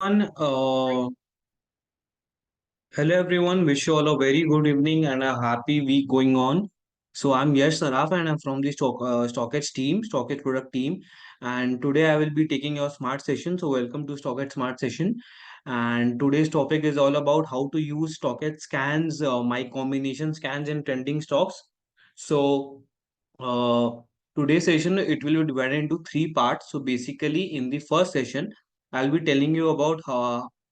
Uh, Hello everyone, wish you all a very good evening and a happy week going on. So I'm Yash Saraf and I'm from the StockEdge team, StockEdge product team. And today I will be taking your smart session. So welcome to StockEdge smart session. And today's topic is all about how to use StockEdge scans, my combination scans and trending stocks. So uh, today's session it will be divided into three parts. So basically, in the first session, I'll be telling you about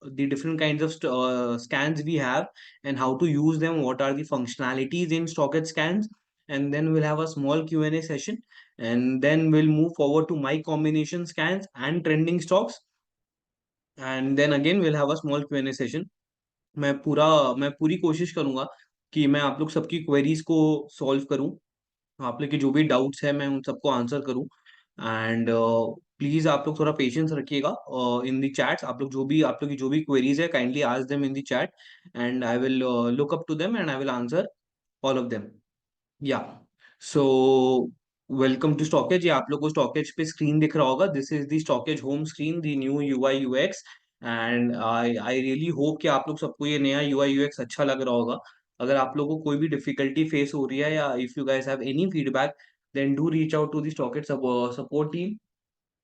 the different kinds of scans we have and how to use them. What are the functionalities in StockEdge scans? And then we'll have a small Q&A session, and then we'll move forward to my combination scans and trending stocks, and then again we'll have a small Q&A session. मैं पूरी कोशिश करूंगा कि मैं आप लोग सबकी queries को सॉल्व करूं, आप लोग के जो भी डाउट्स है मैं उन सबको आंसर करूं। एंड प्लीज आप लोग थोड़ा पेशेंस रखिएगा इन द चैट्स। आप लोग की जो भी क्वेरीज है kindly ask them in the chat and I will look up to them and I will answer all of them. या सो वेलकम टू स्टॉकेज। ये आप लोग को स्टॉकेज पे स्क्रीन दिख रहा होगा। This is the stockage home screen, the new UI UX. And I really hope कि आप लोग सबको ये नया यूआई यूएक्स अच्छा लग रहा होगा। अगर आप लोगों को कोई भी डिफिकल्टी फेस हो रही है या if you guys have any feedback, then do reach out to the StockEdge support team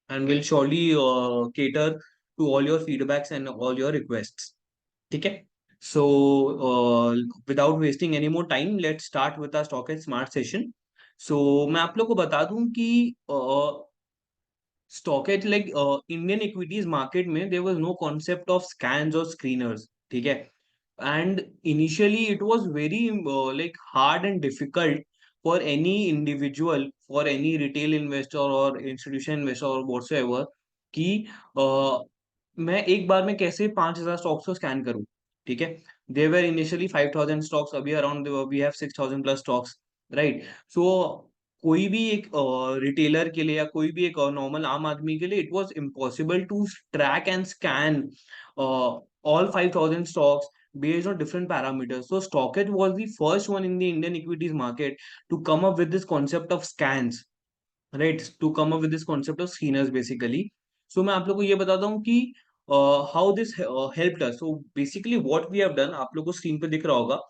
and will surely cater to all your feedbacks and all your requests. ठीक है। So without wasting any more time let's start with our stock smart session. सो मैं आप लोग को बता दूं कि StockEdge like Indian equities market में there was no concept of scans और स्क्रीनर्स। ठीक है। And initially it was very like hard and difficult for any individual, for any retail investor और इंस्टीट्यूशन इन्वेस्टर और व्हाटसोएवर कि मैं एक बार में कैसे 5,000 स्टॉक्स को स्कैन करूं। ठीक है। देवर इनिशियली 5,000 स्टॉक्स, अभी around we have 6,000 plus stocks, right. So कोई भी एक रिटेलर के लिए या कोई भी एक नॉर्मल आम आदमी के लिए it was impossible to track and scan all 5,000 stocks based on different parameters. So StockEdge was the first one in the Indian equities market to come up with this concept of scans, right? To come up with this concept of screeners basically. So मैं आप लोग को ये बताता हूँ कि how this helped us. So basically what we have done, आप लोग को स्क्रीन पे दिख रहा होगा,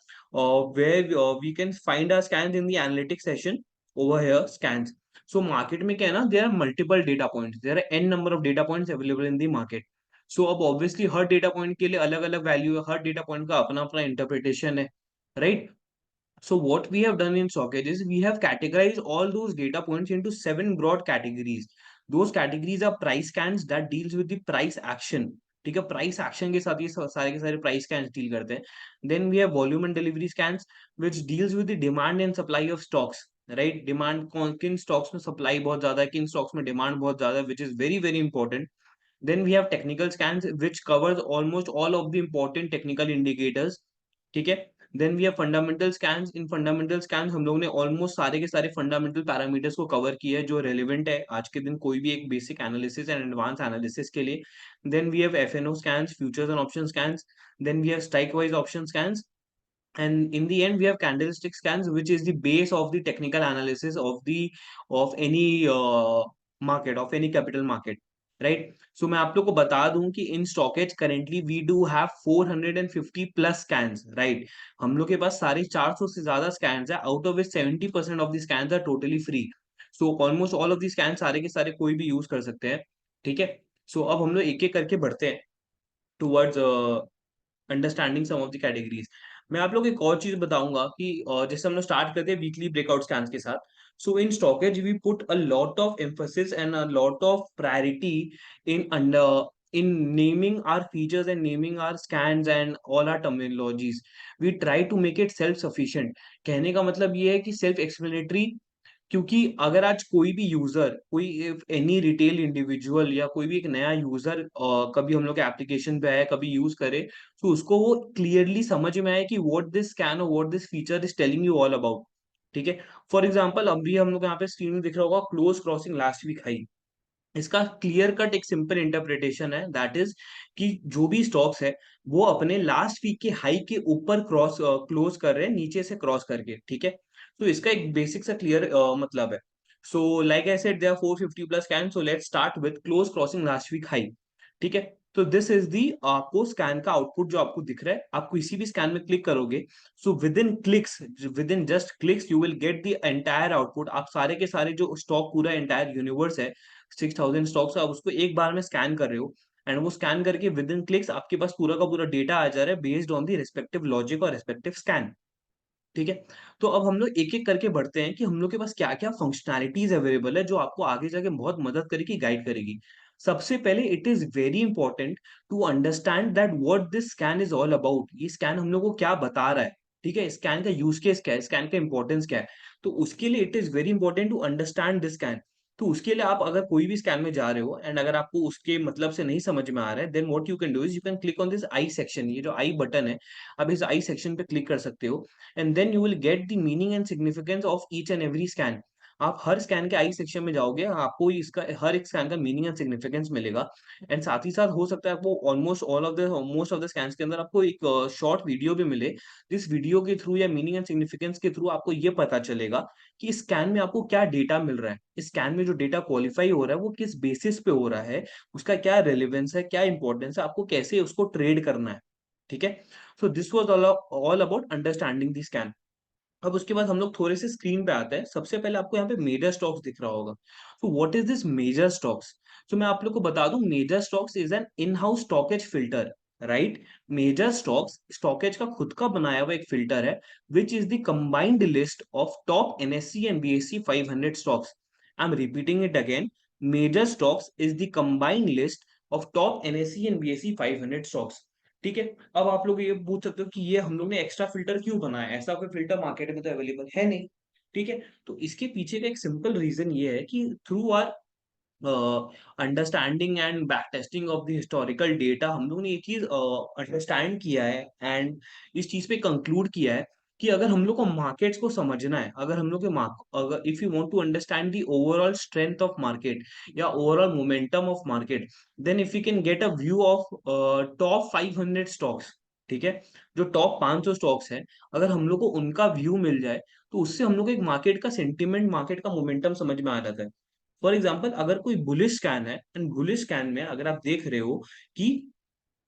where we can find our scans in the analytics session over here, scans. So market में क्या है ना, there are multiple data points, there are n number of data points available in the market. So अब obviously हर data point के लिए अलग अलग value है, हर data point का अपना अपना इंटरप्रिटेशन है, right? So what we have done in Socket is we have categorized all those data points into 7 broad categories. Those categories are price scans that deals with the price action. ठीक है। Price action के साथ ये सारे के सारे price scans deal करते हैं। Then we have volume and delivery scans which deals with the demand and supply of stocks, right. Demand किन स्टॉक्स में सप्लाई बहुत ज्यादा है, किन स्टॉक्स में डिमांड बहुत ज्यादा है, which is very very important. Then we have technical scans which covers almost all of the important technical indicators. ठीक है। Then we have fundamental scans. In fundamental scans हम लोग ने ऑलमोस्ट सारे के सारे फंडामेंटल पैरामीटर्स को कवर किया है जो रेलिवेंट है आज के दिन कोई भी एक basic analysis and advance analysis के लिए। Then we have FNO scans, futures and option scans. Then we have strike wise option scans, and in the end we have candlestick scans which is the base of the technical analysis of any market, of any capital market, right? So मैं आप लोग को बता दूं कि in Stockage currently we do have 450 plus scans, right? हम लोग के पास साढ़े 400 से ज्यादा scans है, out of which 70% of the scans are totally free. So almost all of the scans सारे के सारे कोई भी यूज कर सकते हैं। ठीक है। सो अब हम लोग एक एक करके बढ़ते हैं towards understanding some of the categories. मैं आप लोग को एक और चीज बताऊंगा कि जैसे हम लोग स्टार्ट करते हैं वीकली ब्रेकआउट स्कैन्स के साथ। So in StockEdge we put a lot of emphasis and a lot of priority in under in naming our features and naming our scans and all our terminologies. We try to make it self sufficient. कहने का मतलब ये है कि self explanatory, क्योंकि अगर आज कोई भी यूजर, कोई एनी रिटेल इंडिविजुअल या कोई भी एक नया यूजर कभी हम लोग के एप्लीकेशन पे आए, कभी यूज करे, तो उसको वो क्लियरली समझ में आए कि व्हाट दिस स्कैन और what this feature is telling you all about. ठीक है। फॉर एग्जांपल अभी हम लोग यहाँ पे स्क्रीन में दिख रहा होगा close crossing last week high. इसका क्लियर कट एक सिंपल इंटरप्रिटेशन है, दैट इज कि जो भी स्टॉक्स है वो अपने लास्ट वीक के हाई के ऊपर क्रॉस क्लोज कर रहे हैं नीचे से क्रॉस करके। ठीक है। तो इसका एक बेसिक सा क्लियर मतलब है। So like I said there 450 plus can, so let's start with close crossing last week high. ठीक है। तो दिस इज दी आपको स्कैन का आउटपुट जो आपको दिख रहा है, आपको किसी भी स्कैन में क्लिक करोगे, so with in just clicks you will get the entire output. आप सारे के सारे जो स्टॉक, पूरा एंटायर यूनिवर्स है 6000 स्टॉक्स, आप उसको एक बार में स्कैन कर रहे हो, एंड वो स्कैन करके विद इन क्लिक्स आपके पास पूरा का पूरा डेटा आ जा रहा है based on the respective logic और रिस्पेक्टिव स्कैन। ठीक है। तो अब हम लोग एक एक करके बढ़ते हैं कि हम लोग के पास क्या क्या फंक्शनैलिटीज अवेलेबल है जो आपको आगे जाके बहुत मदद करेगी, गाइड करेगी। सबसे पहले it is very important to understand that what this scan is all about. ये स्कैन हम लोग को क्या बता रहा है, ठीक है, स्कैन का यूज केस क्या है, स्कैन का इंपॉर्टेंस क्या है। तो उसके लिए it is very important to understand this scan. तो उसके लिए आप अगर कोई भी स्कैन में जा रहे हो एंड अगर आपको उसके मतलब से नहीं समझ में आ रहा है, then what you can do is you can click on this I section. ये जो आई बटन है, आप इस आई सेक्शन पे क्लिक कर सकते हो, and then you will get the meaning and significance of each and every scan. आप हर स्कैन के आई सेक्शन में जाओगे, आपको इसका हर एक स्कैन का मीनिंग एंड सिग्निफिकेंस मिलेगा। एंड साथ ही साथ हो सकता है आपको almost all of the most of the scans के अंदर आपको एक शॉर्ट वीडियो भी मिले। जिस वीडियो के थ्रू या मीनिंग एंड सिग्निफिकेंस के थ्रू आपको ये पता चलेगा कि इस स्कैन में आपको क्या डेटा मिल रहा है, इस स्कैन में जो डेटा क्वालिफाई हो रहा है वो किस बेसिस पे हो रहा है, उसका क्या रेलिवेंस है, क्या इंपॉर्टेंस है, आपको कैसे उसको ट्रेड करना है। ठीक है। So this was all about understanding the scan. अब उसके बाद हम लोग थोड़े से स्क्रीन पे आते हैं। सबसे पहले आपको यहाँ पे मेजर स्टॉक्स दिख रहा होगा। तो what is this major stocks? तो मैं आप लोग को बता दूं, major stocks is an in house StockEdge filter, right. Major stocks StockEdge का खुद का बनाया हुआ एक फिल्टर है, which is the combined list of top NSC and BSC 500 stocks. I am repeating it again. Major stocks is the combined list of top NSC and BSC 500 stocks. ठीक है। अब आप लोग ये पूछ सकते हो कि ये हम लोग ने एक्स्ट्रा फिल्टर क्यों बनाया, ऐसा कोई फिल्टर मार्केट में तो अवेलेबल है नहीं। ठीक है। तो इसके पीछे का एक सिंपल रीजन ये है कि through our understanding and back testing of the historical data, हम लोग ने ये चीज अंडरस्टैंड किया है एंड इस चीज पे कंक्लूड किया है कि अगर हम लोग को मार्केट्स को समझना है, अगर हम लोग के अगर if you want to understand the overall strength of market या overall momentum of market, then if you can get a view of top 500 stocks, ठीक है, जो टॉप 500 स्टॉक्स हैं, अगर हम लोग को उनका व्यू मिल जाए, तो उससे हम लोग को एक मार्केट का सेंटिमेंट, मार्केट का मोमेंटम समझ में आ जाता है। फॉर एग्जाम्पल, अगर कोई बुलिश स्कैन है एंड बुलिश स्कैन में अगर आप देख रहे हो कि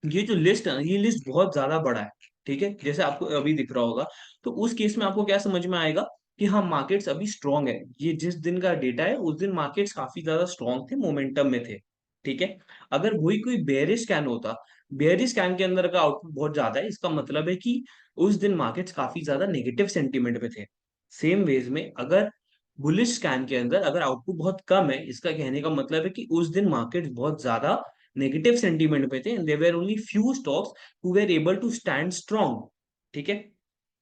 ये जो लिस्ट है ना, ये लिस्ट बहुत ज्यादा बड़ा है, ठीक है, जैसे आपको अभी दिख रहा होगा, तो उस केस में आपको क्या समझ में आएगा कि हाँ, मार्केट्स अभी स्ट्रांग है। ये जिस दिन का डेटा है उस दिन मार्केट्स काफी ज्यादा स्ट्रांग थे, मोमेंटम में थे। ठीक है। अगर वही कोई बेयरिश स्कैन होता, बेयरिश स्कैन के अंदर का आउटपुट बहुत ज्यादा है, इसका मतलब है कि उस दिन मार्केट्स काफी ज्यादा नेगेटिव सेंटीमेंट में थे। सेम वेज में अगर बुलिश स्कैन के अंदर अगर आउटपुट बहुत कम है, इसका कहने का मतलब है कि उस दिन मार्केट बहुत ज्यादा नेगेटिव सेंटीमेंट पे थे, there were only few stocks who were able to stand strong. ठीक है।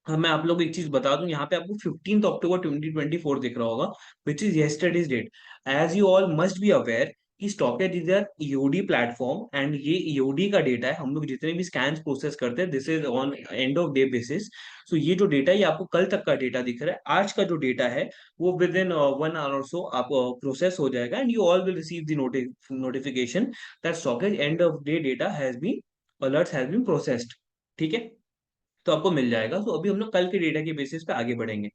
हाँ, मैं आप लोग को एक चीज बता दूं, यहाँ पे आपको 15 अक्टूबर 2024 दिख रहा होगा, which is yesterday's date. As you all must be aware कि StockEdge is an EOD platform and ये ईओडी का डेटा है। हम लोग जितने भी स्कैन प्रोसेस करते हैं, this is on end of day basis. So ये जो डेटा है, ये आपको कल तक का डेटा दिख रहा है। आज का जो डेटा है वो विद इन 1 आवर और सो आप प्रोसेस हो जाएगा, and you all will receive the notification that StockEdge end of day data has been, alerts has been processed. ठीक है। तो आपको मिल जाएगा। तो अभी हम लोग कल के डेटा के बेसिस पे आगे बढ़ेंगे।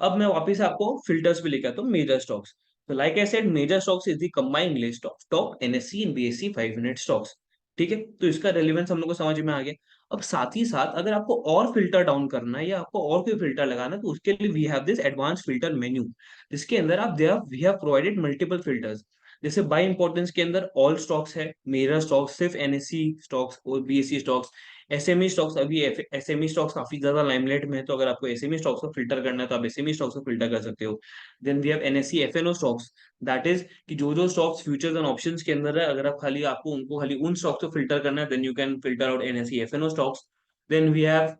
अब मैं वापस आपको फिल्टर्स पे लेकर आता हूँ, मेजर स्टॉक्स। तो like I said, major stocks is the combined list of top NSC and BSC 500 stocks. ठीक है। तो इसका रेलेवेंस हम लोग को समझ में आ गया। अब साथ ही साथ अगर आपको और फिल्टर डाउन करना है या आपको और कोई फिल्टर लगाना है, तो उसके लिए we have this advance filter menu, जिसके अंदर आप there we have provided multiple filters. जैसे बाय इंपॉर्टेंस के अंदर ऑल स्टॉक्स है, मेजर स्टॉक्स सिर्फ एनएससी स्टॉक्स और बीएससी स्टॉक्स, एसएमई स्टॉक्स। अभी एसएमई स्टॉक्स काफी ज्यादा लाइमलाइट में है, तो अगर आपको एसएमई स्टॉक्स को फिल्टर करना है तो आप एसएमई स्टॉक्स को फिल्टर कर सकते हो। Then we have NSC FNO stocks, that is कि जो जो स्टॉक्स फ्यूचर्स एंड ऑप्शंस के अंदर है, अगर आप खाली आपको उनको खाली उन स्टॉक्स को फिल्टर करना है, then you can filter out NSC FNO stocks. Then we have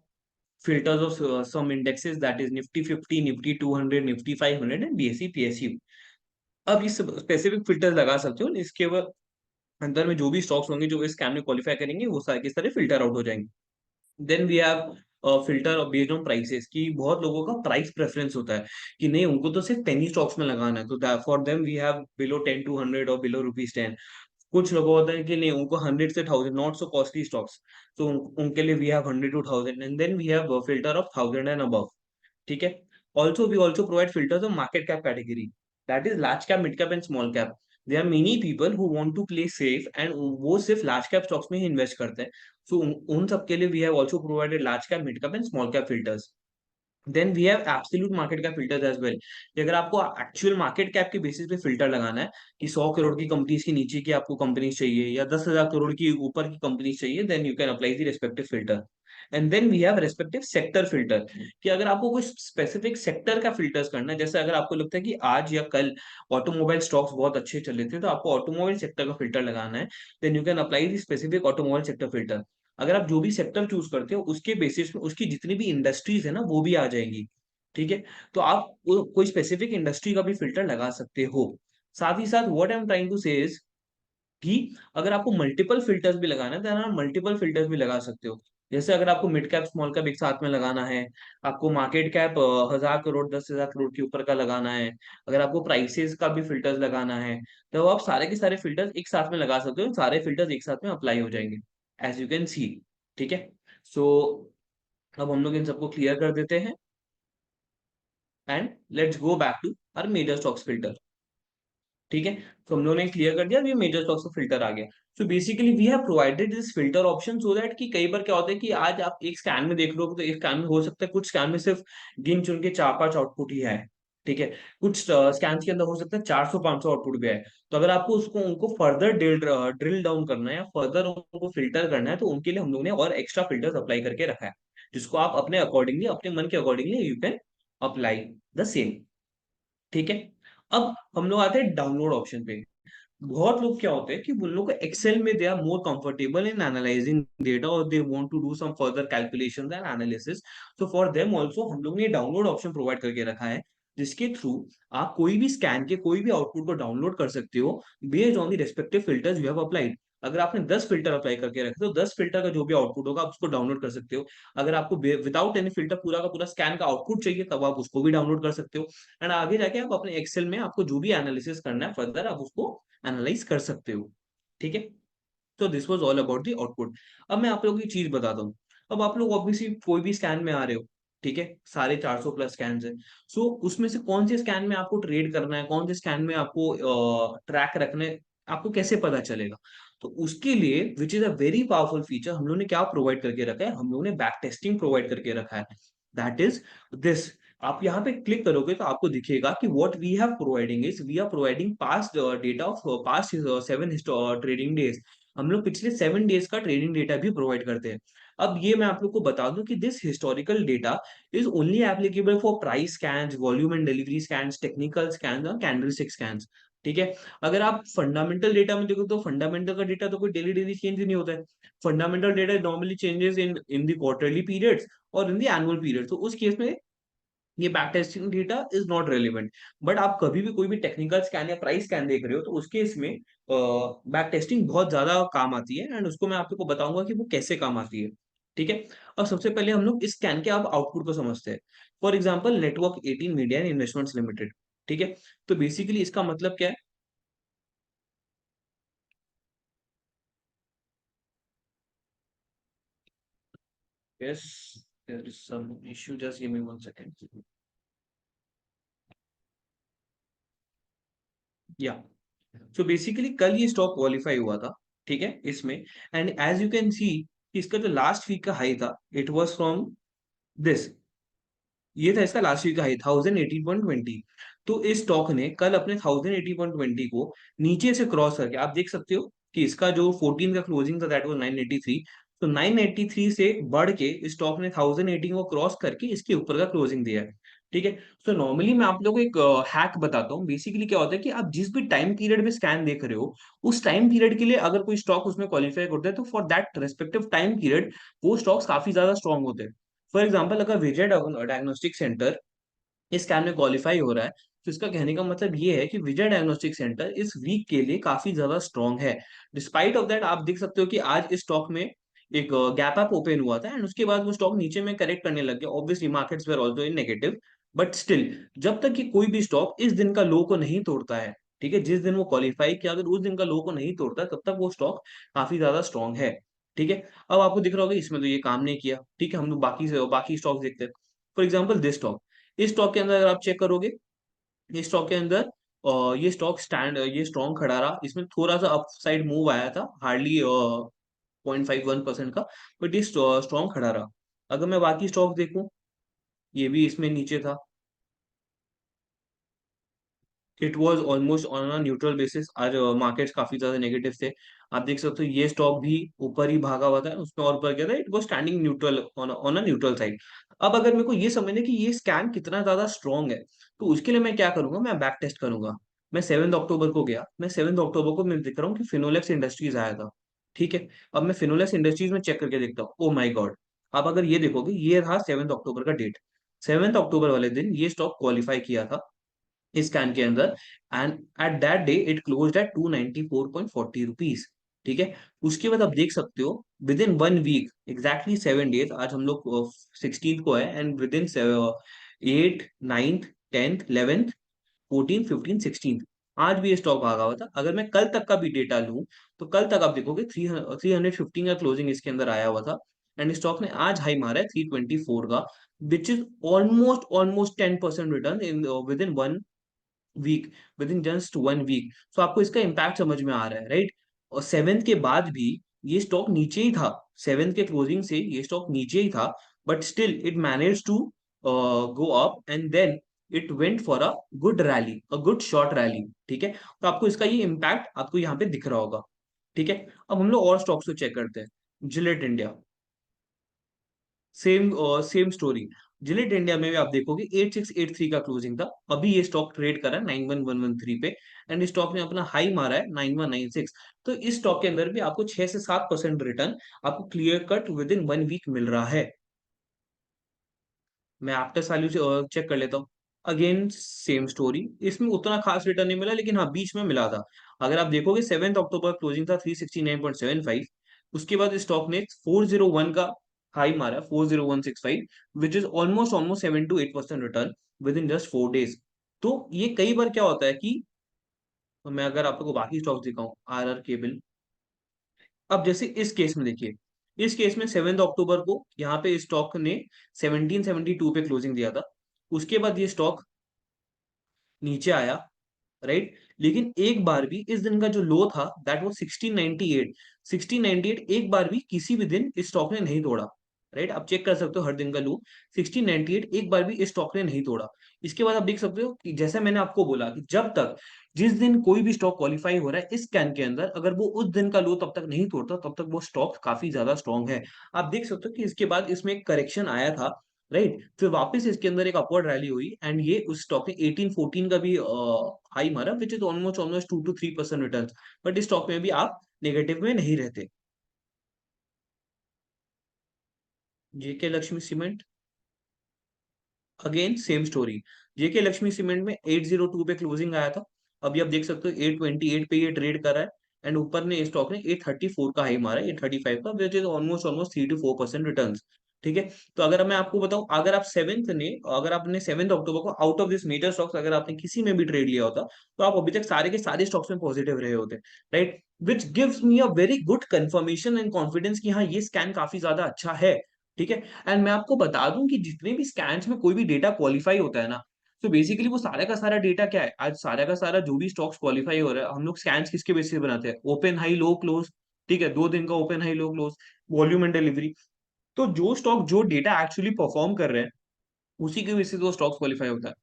filters of some indexes, that is Nifty 50, Nifty 200, Nifty 500 and BSE PSU। अब इस स्पेसिफिक फिल्टर लगा सकते हो, इसके अंदर में जो भी स्टॉक्स होंगे जो इस स्कैम में क्वालिफाई करेंगे, वो सारे के सारे फिल्टर आउट हो जाएंगे। Then we have filter based on prices, की बहुत लोगों का प्राइस प्रेफरेंस होता है कि नहीं, उनको तो सिर्फ पेनी स्टॉक्स में लगाना है, तो for them we have below 10 to 100 और बिलो ₹10। कुछ लोग होता है कि नहीं, उनको 100 से 1000 नॉट सो कॉस्टली स्टॉक्स, तो उनके लिए we have 100 to 1000, and then we have filter of 1000 and above. ठीक है। Also we also provide filters of market cap category, that is large cap, mid cap and small cap. There are many people who want to play safe and वो सिर्फ large cap stocks में ही invest करते हैं. सो उन सब के लिए we have also provided large cap, mid cap and small cap filters. Then we have absolute market cap filters as well, कि अगर आपको एक्चुअल मार्केट कैप के बेसिस पे फिल्टर लगाना है कि 100 करोड़ की कंपनीज के नीचे की आपको कंपनीज चाहिए या 10,000 करोड़ की ऊपर की कंपनीज चाहिए, then you can apply the respective filter. And then we have respective sector filter, कि अगर आपको कोई स्पेसिफिक सेक्टर का फिल्टर्स करना है, जैसे अगर आपको लगता है कि आज या कल ऑटोमोबाइल स्टॉक्स बहुत अच्छे चले थे तो आपको ऑटोमोबाइल सेक्टर का फिल्टर लगाना है, then you can apply the specific automobile sector filter. अगर आप जो भी सेक्टर चूज करते हो उसके बेसिस में उसकी जितनी भी इंडस्ट्रीज है ना वो भी आ जाएंगी. ठीक है. तो आप कोई स्पेसिफिक इंडस्ट्री का भी फिल्टर लगा सकते हो. साथ ही साथ what I am trying to say is कि अगर आपको मल्टीपल फिल्टर्स भी लगाना है तो आप मल्टीपल फिल्टर्स भी लगा सकते हो. जैसे अगर आपको मिड कैप स्मॉल कैप एक साथ में लगाना है, आपको मार्केट कैप 1,000 करोड़ 10,000 करोड़ के ऊपर का लगाना है, अगर आपको प्राइसेस का भी फिल्टर्स लगाना है, तो आप सारे के सारे फिल्टर्स एक साथ में लगा सकते हो, सारे फिल्टर्स एक साथ में अप्लाई हो जाएंगे, एज यू कैन सी. ठीक है. सो अब हम लोग इन सबको क्लियर कर देते हैं and let's go back to our major stocks filter. ठीक है. तो हम लोगों ने क्लियर कर दिया, ये मेजर स्टॉक्स का फिल्टर आ गया. So basically we have provided this filter option so that कि कई बार क्या होता है कि आज आप एक स्कैन में देख लो तो एक स्कैन में हो सकता है कुछ स्कैन में सिर्फ गिन चुन के 4-5 आउटपुट ही है. ठीक है. कुछ स्कैन के अंदर हो सकता है 400-500 आउटपुट भी है. तो अगर आपको उसको उनको फर्दर ड्रिल डाउन करना है या फर्दर उनको फिल्टर करना है तो उनके लिए हम लोगों ने और एक्स्ट्रा फिल्टर्स अप्लाई करके रखा है, जिसको आप अपने अकॉर्डिंगली अपने मन के accordingly you can apply the same. ठीक है. अब हम लोग आते हैं डाउनलोड ऑप्शन पे. बहुत लोग क्या होते हैं कि उन लोग को एक्सेल में they are more comfortable in analysing data और they want to do some further calculations and analysis. So for them also हम लोग ने डाउनलोड ऑप्शन प्रोवाइड करके रखा है, जिसके थ्रू आप कोई भी स्कैन के कोई भी आउटपुट को डाउनलोड कर सकते हो based on the respective filters you have applied. अगर आपने 10 फिल्टर अप्लाई करके रखे तो 10 फिल्टर का जो भी आउटपुट होगा आप उसको डाउनलोड कर सकते हो. अगर आपको विदाउट एनी फिल्टर पूरा का पूरा स्कैन का आउटपुट चाहिए तब आप उसको भी डाउनलोड कर सकते हो. एंड आगे जाके आप अपने एक्सेल में आपको जो भी एनालिसिस करना है फर्दर आप उसको एनालाइज कर सकते हो. ठीक है. तो this was all about the output. अब मैं आप लोगों की चीज बताता हूँ. अब आप लोग ऑब्वियसली कोई भी स्कैन में आ रहे हो, ठीक है, सारे 400 प्लस स्कैन है. सो उसमें से कौन से स्कैन में आपको ट्रेड करना है, कौन से स्कैन में आपको ट्रैक रखना है, आपको कैसे पता चलेगा. तो उसके लिए विच is a very powerful feature हम लोग ने क्या प्रोवाइड करके रखा है, हम लोग ने बैक टेस्टिंग प्रोवाइड करके रखा है. That is this. आप यहाँ पे क्लिक करोगे तो आपको दिखेगा कि what we have providing is we are providing past data of past 7 trading days. हम लोग पिछले 7 डेज का ट्रेडिंग डेटा भी प्रोवाइड करते हैं. अब ये मैं आप लोग को बता दूं कि this historical data is only applicable for price scans, volume and delivery scans, technical scans और कैंडलस्टिक स्कैन्स. ठीक है. अगर आप फंडामेंटल डेटा में देखो तो फंडामेंटल का डेटा तो कोई डेली डेली चेंज नहीं होता है. Fundamental data normally changes in the quarterly periods और इन द एनुअल पीरियड. तो उस केस में ये back testing data is not relevant. But आप कभी भी कोई भी टेक्निकल स्कैन या प्राइस स्कैन देख रहे हो तो उसके इसमें बैक टेस्टिंग बहुत ज्यादा काम आती है एंड उसको मैं आपको बताऊंगा कि वो कैसे काम आती है. ठीक है. अब सबसे पहले हम लोग इस स्कैन के अब आउटपुट को समझते हैं. For example network 18 media and investments limited. ठीक है. तो बेसिकली इसका मतलब क्या है. Yes, there is some issue, just give me 1 second. Yeah so basically कल ये स्टॉक क्वालिफाई हुआ था. ठीक है. इसमें and as you can see इसका जो लास्ट वीक का हाई था इट वाज फ्रॉम दिस. ये था इसका लास्ट वीक का हाई 1080.20. तो इस स्टॉक ने कल अपने 1080.20 को नीचे से क्रॉस करके आप देख सकते हो कि इसका जो 14 का क्लोजिंग था दैट वाज 983. तो 983 से बढ़ के इस स्टॉक ने 1080 को क्रॉस करके इसके ऊपर का क्लोजिंग दिया है. ठीक है. सो नॉर्मली मैं आप लोगों को एक हैक बताता हूँ. बेसिकली क्या होता है कि आप जिस भी टाइम पीरियड में स्कैन देख रहे हो उस टाइम पीरियड के लिए अगर कोई स्टॉक उसमें क्वालिफाई करता है तो for that respective time period वो स्टॉक्स काफी ज्यादा स्ट्रॉन्ग होते हैं. फॉर एग्जाम्पल अगर विजय डायग्नोस्टिक सेंटर इस स्कैम में क्वालिफाई हो रहा है तो इसका कहने का मतलब ये है कि विजय डायग्नोस्टिक सेंटर इस वीक के लिए काफी ज्यादा स्ट्रॉन्ग है. डिस्पाइट ऑफ दैट आप देख सकते हो कि आज इस स्टॉक में एक गैप अप ओपन हुआ था एंड उसके बाद वो स्टॉक नीचे में करेक्ट करने लग गया. Obviously markets where also in negative. But still जब तक कि कोई भी स्टॉक इस दिन का लो को नहीं तोड़ता है, ठीक है, जिस दिन वो क्वालिफाई किया अगर उस दिन का लो को नहीं तोड़ता है, तब तक वो स्टॉक काफी ज्यादा स्ट्रॉन्ग है. ठीक है. अब आपको दिख रहा होगा इसमें तो ये काम नहीं किया. ठीक है. हम लोग बाकी से बाकी स्टॉक देखते हैं. For example this stock. इस स्टॉक के अंदर अगर आप चेक करोगे इस स्टॉक के अंदर ये स्टॉक ये स्ट्रॉन्ग खड़ा रहा, इसमें थोड़ा सा अपसाइड मूव आया था, हार्डली 0.51% का, बट ये स्ट्रॉन्ग खड़ा रहा। अगर मैं बाकी स्टॉक देखूं, ये भी इसमें नीचे था, it was almost on a neutral basis. आज मार्केट्स काफी ज्यादा नेगेटिव थे, आप देख सकते हो ये स्टॉक भी ऊपर ही भागा हुआ था, उसमें और ऊपर गया था, it was standing neutral on a neutral side. अब अगर मेरे को ये समझना है कि ये स्कैम कितना ज्यादा स्ट्रॉन्ग है, तो उसके लिए मैं क्या करूंगा, मैं बैक टेस्ट करूंगा। मैं 7 अक्टूबर को गया, मैं 7 अक्टूबर को मैं देख रहा हूँ कि फिनोलेक्स इंडस्ट्रीज आया था, ठीक है। अब मैं फिनोलेक्स इंडस्ट्रीज में चेक करके देखता हूँ, ओ माई गॉड। आप अगर ये देखोगे, ये रहा 7 अक्टूबर का डेट, 7 अक्टूबर वाले दिन ये स्टॉक क्वालिफाई किया था इस कैन के अंदर, and at that day it closed at 294.40 rupees, ठीक है। उसके बाद आप देख सकते हो, with in 1 week, exactly 7 days, आज हम लोग 16 को है, and with in 8, 9th, 10th, 11th, 14, 15, 16, आज भी ये स्टॉक भागा हुआ था। अगर मैं कल तक का भी डेटा लूं, तो कल तक आप देखोगे 315 का क्लोजिंग इसके अंदर आया हुआ था, एंड स्टॉक ने आज हाई मारा है 324 का, which is almost almost 10% return in with in 1 week, within just 1 week. So आपको इसका इम्पैक्ट समझ में आ रहा है, राइट। और 7th के बाद भी ये स्टॉक नीचे ही था, 7th के क्लोजिंग से ये स्टॉक नीचे ही था, but still it manage to go up, and then it went for a good rally, a good short rally, ठीक है। तो आपको इसका ये इम्पैक्ट आपको यहाँ पे दिख रहा होगा, ठीक है। अब हम लोग और स्टॉक्स को चेक करते हैं। Gillette India, same same story. Gillette India में भी आप देखोगे 8683 का क्लोजिंग था, अभी ये स्टॉक ट्रेड कर रहा है 91113 पे, एंड स्टॉक ने अपना हाई मारा है 9196। तो इस स्टॉक के अंदर भी आपको 6 से 7% रिटर्न आपको clear cut with in 1 week मिल रहा है। मैं आफ्टर वैल्यू चेक कर लेता हूँ, अगेन सेम स्टोरी, इसमें उतना खास रिटर्न नहीं मिला, लेकिन हाँ बीच में मिला था। अगर आप देखोगे 7 अक्टूबर क्लोजिंग था 369.75, उसके बाद स्टॉक ने 401 का हाई मारा, 40165, विच is almost almost 7 to 8% return with in just 4 days. तो ये कई बार क्या होता है कि, मैं अगर आपको बाकी स्टॉक्स दिखाऊं, आर आर केबल, अब जैसे इस केस में देखिए, इस केस में 7 अक्टूबर को यहाँ पे स्टॉक ने 1772 पे क्लोजिंग दिया था, उसके बाद ये स्टॉक नीचे आया, राइट। लेकिन एक बार भी इस दिन का जो लो था दैट वाज 1698, 1698 एक बार भी किसी भी दिन इस स्टॉक ने नहीं तोड़ा, राइट। आप चेक कर सकते हो हर दिन का लो 1698 एक बार भी इस स्टॉक ने नहीं तोड़ा। इसके बाद आप देख सकते हो कि जैसा मैंने आपको बोला कि जब तक, जिस दिन कोई भी स्टॉक क्वालिफाई हो रहा है इस कैन के अंदर, अगर वो उस दिन का लो तब तक नहीं तोड़ता, तब तक वो स्टॉक काफी ज्यादा स्ट्रांग है। आप देख सकते हो कि इसके बाद इसमें एक करेक्शन आया था, राइट। फिर वापस इसके अंदर एक अपवर्ड रैली हुई, एंड ये उस स्टॉक ने 1814 का भी हाई मारा, which is almost almost 2 to 3% return. But इस स्टॉक में भी आप नेगेटिव में नहीं रहते। JK Lakshmi cement, again same story. JK Lakshmi cement में 802 पे क्लोजिंग आया था, अभी आप देख सकते हो 828 पे ये ट्रेड कर रहा है, एंड ऊपर ने स्टॉक ने 834 का हाई मारा है, 835 का, which is almost almost 3 to 4% return, ठीक है। तो अगर मैं आपको बताऊं, अगर आप सेवेंथ ने अगर आपने 7 अक्टूबर को out of this major stocks अगर आपने किसी में भी ट्रेड लिया होता, तो आप अभी तक सारे के सारे स्टॉक्स में पॉजिटिव रहे होते, right. Which gives me a very good confirmation and confidence कि हाँ ये स्कैन काफी ज्यादा अच्छा है, ठीक है। एंड मैं आपको बता दूं कि जितने भी स्कैन्स में कोई भी डेटा क्वालिफाई होता है ना, तो बेसिकली वो सारा का सारा डेटा क्या है, आज सारा का सारा जो भी स्टॉक्स क्वालिफाई हो रहा है, हम लोग स्कैन्स किसके बेसिस पे बनाते हैं, ओपन हाई लो क्लोज, ठीक है, 2 दिन का open high low close, volume and delivery. तो जो स्टॉक जो डेटा एक्चुअली परफॉर्म कर रहे हैं, उसी के बेसिस वो स्टॉक्स क्वालिफाई होता है।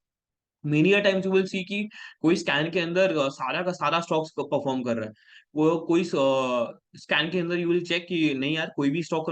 Many a times you will see कि कोई स्कैन के अंदर सारा का सारा स्टॉक्स परफॉर्म कर रहा है, वो कोई स्कैन के अंदर यू विल चेक कि नहीं यार कोई भी स्टॉक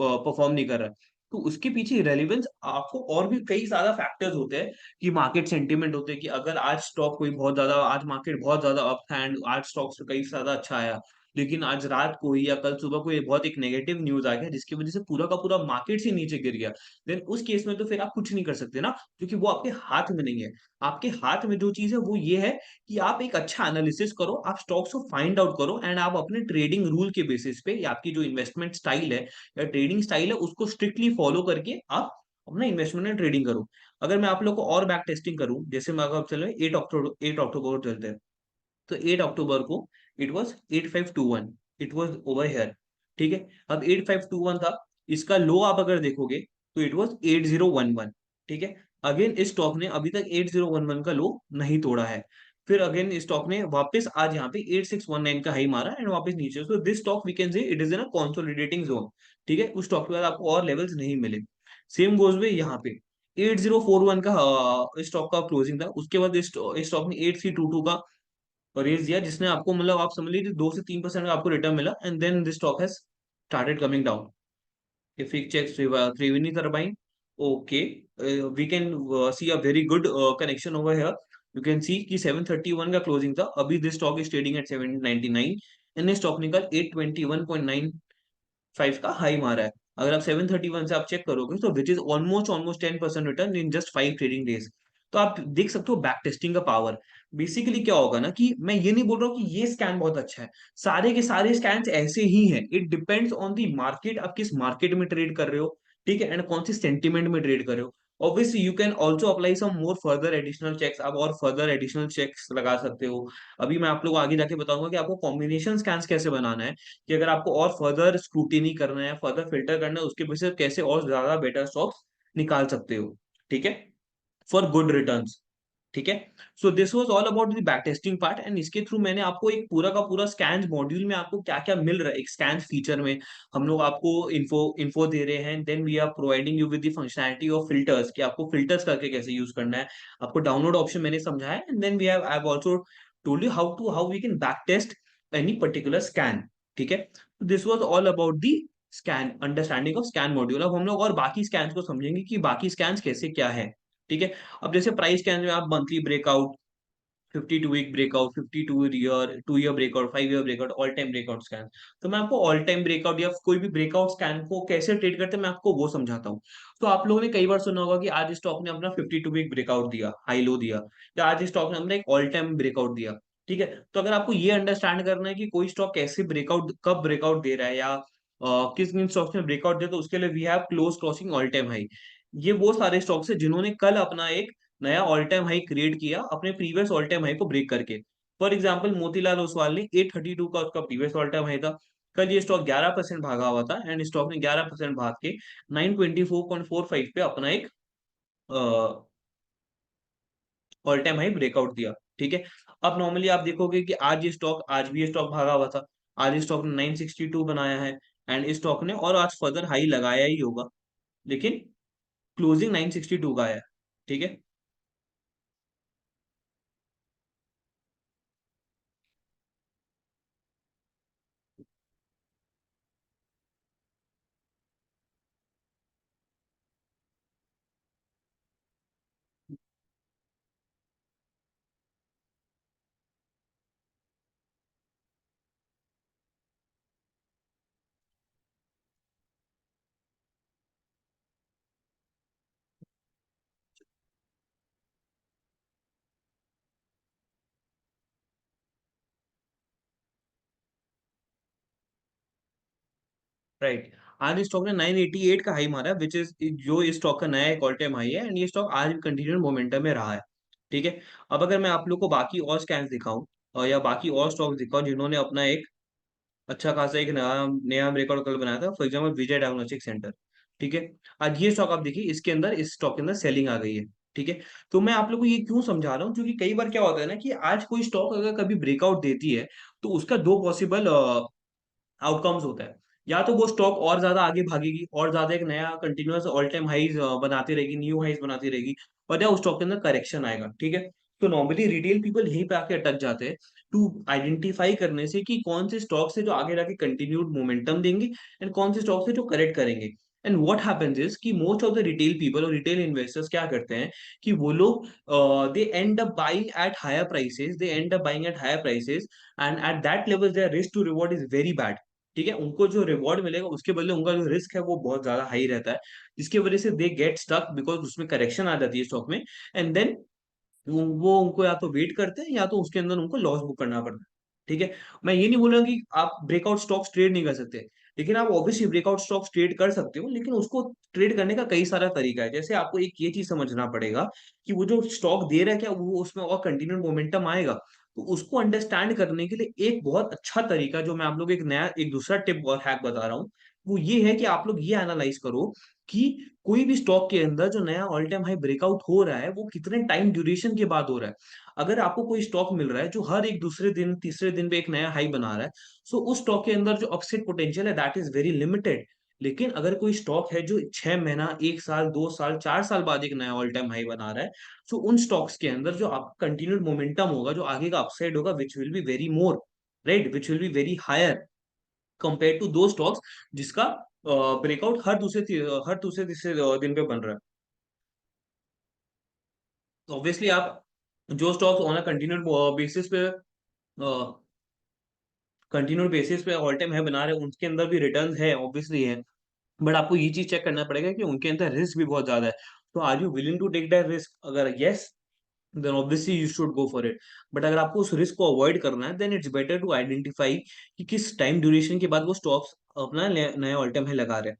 परफॉर्म नहीं कर रहा है। तो उसके पीछे रेलिवेंस आपको और भी कई सारा फैक्टर्स होते हैं, कि मार्केट सेंटीमेंट होते हैं, कि अगर आज स्टॉक कोई बहुत ज्यादा, आज मार्केट बहुत ज्यादा अप था एंड आज स्टॉक से कई ज्यादा अच्छा आया, लेकिन आज रात को ही या कल सुबह को ये बहुत एक नेगेटिव न्यूज आ गया जिसकी वजह से पूरा का पूरा मार्केट से नीचे गिर गया, देन उस केस में तो फिर आप कुछ नहीं कर सकते ना, क्योंकि वो आपके हाथ में नहीं है। आपके हाथ में जो चीज है वो ये है कि आप एक अच्छा एनालिसिस करो, आप स्टॉक्स को फाइंड आउट करो, एंड आप अपने ट्रेडिंग रूल के बेसिस पे, या आपकी जो इन्वेस्टमेंट स्टाइल है या ट्रेडिंग स्टाइल है उसको स्ट्रिक्टली फॉलो करके आप अपना इन्वेस्टमेंट एंड ट्रेडिंग करो। अगर मैं आप लोग को और बैक टेस्टिंग करूं, जैसे मैं अगर चलो 8 अक्टूबर को चलते हैं, तो 8 अक्टूबर को it was 8521, it was over here, ठीक है। अब 8521 था, इसका लो आप अगर देखोगे तो इट वॉज 8011, ठीक है। अगेन इस स्टॉक ने अभी तक 8011 का लो नहीं तोड़ा है। फिर अगेन स्टॉक ने वापस आज यहाँ पे 8619 का हाई मारा एंड वापस नीचे, so this stock we can say it is in a consolidating zone. ठीक है, उस स्टॉक के बाद आपको और लेवल्स नहीं मिले। सेम गोज वे यहाँ पे 8041 का स्टॉक का क्लोजिंग था, उसके बाद इस स्टॉक ने 8322 का रेज दिया, जिसने आपको मतलब आप समझ लीजिए 2 से 3% का आपको रिटर्न मिला, and then this stock has started coming down. If we check Triveni turbine, okay, we can see a very good connection over here. You can see कि 731 का क्लोजिंग था, अभी this stock is trading at 799 and stock निकल 821.95 का high मारा है। अगर आप 731 से आप चेक करोगे तो विच is almost almost 10% return in just 5 trading days. तो आप देख सकते हो बैक टेस्टिंग का पावर। बेसिकली क्या होगा ना कि मैं ये नहीं बोल रहा हूँ कि ये स्कैन बहुत अच्छा है, सारे के सारे स्कैन्स ऐसे ही हैं। It depends on the market, आप किस मार्केट में ट्रेड कर रहे हो, ठीक है, एंड कौन सी सेंटिमेंट में ट्रेड कर रहे हो। Obviously you can also apply some more further additional checks, आप और फर्दर एडिशनल चेक्स लगा सकते हो। अभी मैं आप लोग को आगे जाके बताऊंगा कि आपको कॉम्बिनेशन स्कैन्स कैसे बनाना है, कि अगर आपको और फर्दर स्क्रूटिनी करना है, फर्दर फिल्टर करना है, उसके बेसिस पे कैसे और ज्यादा बेटर स्टॉक्स निकाल सकते हो। ठीक है, फॉर गुड रिटर्न्स। ठीक है, so this was all about the back testing part, and इसके थ्रू मैंने आपको एक पूरा का पूरा स्कैन मॉड्यूल में आपको क्या क्या मिल रहा है, एक स्कैन फीचर में हम लोग आपको इन्फो इन्फो दे रहे हैं। Then we are providing you with the functionality of filters, कि आपको फिल्टर्स करके कैसे यूज करना है, आपको डाउनलोड ऑप्शन मैंने समझाया है। And then we have I have also told you how we can back test any particular scan. ठीक है, this was all about the scan, understanding of scan module. अब हम लोग और बाकी स्कैन्स को समझेंगे कि बाकी स्कैन्स कैसे क्या है। ठीक है, अब जैसे प्राइस स्कैन में आप monthly breakout, 52 week breakout, 52 year breakout, 5 year breakout, all time breakout scan. तो मैं आपको ऑल टाइम ब्रेकआउट या कोई भी ब्रेकआउट स्कैन को कैसे ट्रेड करते हैं मैं आपको वो समझाता हूँ। तो आप लोगों ने कई बार सुना होगा कि आज स्टॉक ने अपना 52 वीक ब्रेकआउट दिया, हाई लो दिया, या आज स्टॉक ने अपना एक ऑल टाइम ब्रेकआउट दिया। ठीक है, तो अगर आपको ये अंडरस्टैंड करना है कि कोई स्टॉक कैसे ब्रेकआउट, कब ब्रेकआउट दे रहा है, या किस किन स्टॉक्स में ब्रेकआउट दे, तो उसके लिए we have close crossing all time high. ये वो सारे स्टॉक्स है जिन्होंने कल अपना एक नया ऑल टाइम हाई क्रिएट किया अपने प्रीवियस ऑल टाइम हाई को ब्रेक करके। फॉर एग्जाम्पल मोतीलाल ओसवाल ने 832 का उसका प्रीवियस ऑल टाइम हाई था। कल ये स्टॉक 11% भागा हुआ था, एंड स्टॉक ने 11% भाग के 924.45 पे अपना एक ऑल टाइम हाई ब्रेकआउट दिया। ठीक है, अब नॉर्मली आप देखोगे कि आज ये स्टॉक, आज भी ये स्टॉक भागा हुआ था, आज ये स्टॉक ने 962 बनाया है, एंड इस स्टॉक ने और आज फर्दर हाई लगाया ही होगा, लेकिन क्लोजिंग 962 का आया है। ठीक है, राइट। आज इस स्टॉक ने 988 का हाई मारा है, विच इज जो इस स्टॉक का नया एक ऑल टाइम हाई है, एंड ये स्टॉक आज भी कंटिन्यूड मोमेंटम में रहा है। ठीक है, अब अगर मैं आप लोग को बाकी और स्कैन्स दिखाऊं, या बाकी और स्टॉक्स दिखाऊं जिन्होंने अपना एक अच्छा खासा एक नया नया रिकॉर्ड कल बनाया था, for example Vijay diagnostic centre. ठीक है, आज ये स्टॉक आप देखिए, इसके अंदर इस स्टॉक के अंदर सेलिंग आ गई है। ठीक है, तो मैं आप लोग को ये क्यों समझा रहा हूँ, क्योंकि कई बार क्या होता है ना कि आज कोई स्टॉक अगर कभी ब्रेकआउट देती है, तो उसका दो पॉसिबल आउटकम्स होता है। या तो वो स्टॉक और ज्यादा आगे भागेगी, और ज्यादा एक नया कंटिन्यूअस ऑल टाइम हाइज बनाती रहेगी, न्यू हाइज बनाती रहेगी, और या उस स्टॉक के अंदर करेक्शन आएगा। ठीक है, तो नॉर्मली रिटेल पीपल यहीं पे आके अटक जाते हैं, टू आइडेंटिफाई करने से कि कौन से स्टॉक्स है जो आगे जाके कंटिन्यूड मोमेंटम देंगे, एंड कौन से स्टॉक्स है जो करेक्ट करेंगे। एंड व्हाट हैपेंस इज कि most of the retail people और रिटेल इन्वेस्टर्स क्या करते हैं कि वो लोग they end up buying at higher prices, they end up buying at higher prices, and at that level their risk to reward is very bad. ठीक है, उनको जो रिवॉर्ड मिलेगा उसके बदले उनका जो रिस्क है वो बहुत ज्यादा हाई रहता है, जिसकी वजह से दे गेट स्टक, बिकॉज उसमें करेक्शन आ जाती है स्टॉक में, एंड देन वो उनको या तो वेट करते हैं या तो उसके अंदर उनको लॉस बुक करना पड़ता है। ठीक है, मैं ये नहीं बोल रहा कि आप ब्रेकआउट स्टॉक्स ट्रेड नहीं कर सकते, लेकिन आप ऑब्वियसली ब्रेकआउट स्टॉक्स ट्रेड कर सकते हो, लेकिन उसको ट्रेड करने का कई सारा तरीका है। जैसे आपको एक ये चीज समझना पड़ेगा कि वो जो स्टॉक दे रहा है क्या वो उसमें और कंटिन्यूड मोमेंटम आएगा। तो उसको अंडरस्टैंड करने के लिए एक बहुत अच्छा तरीका, जो मैं आप लोग एक नया एक दूसरा टिप और हैक बता रहा हूँ, वो ये है कि आप लोग ये एनालाइज करो कि कोई भी स्टॉक के अंदर जो नया ऑल टाइम हाई ब्रेकआउट हो रहा है वो कितने टाइम ड्यूरेशन के बाद हो रहा है। अगर आपको कोई स्टॉक मिल रहा है जो हर एक दूसरे दिन तीसरे दिन पे एक नया हाई बना रहा है, सो उस स्टॉक के अंदर जो अपसाइड पोटेंशियल है दैट इज वेरी लिमिटेड। लेकिन अगर कोई स्टॉक है जो 6 महीना, 1 साल, 2 साल, 4 साल बाद एक नया ऑल टाइम हाई बना रहा है, सो उन स्टॉक्स के अंदर जो आपका कंटिन्यूड मोमेंटम होगा, जो आगे का अपसाइड होगा, which will be very more, right, which will be very higher compare to दो स्टॉक्स जिसका ब्रेकआउट हर दूसरे तीसरे दिन पे बन रहा है। तो ऑब्वियसली आप जो stocks on a continued basis पे ऑल टाइम है बना रहे हैं उनके अंदर भी रिटर्न है, ऑब्वियसली है। बट आपको ये चीज चेक करना पड़ेगा कि उनके अंदर रिस्क भी बहुत ज्यादा है। तो are you willing to take that risk? अगर yes, then obviously you should go for it. But अगर आपको उस रिस्क को अवॉइड करना है, then it's better to identify कि किस टाइम ड्यूरेशन के बाद वो स्टॉक्स अपना नया ऑल टाइम है लगा रहे हैं।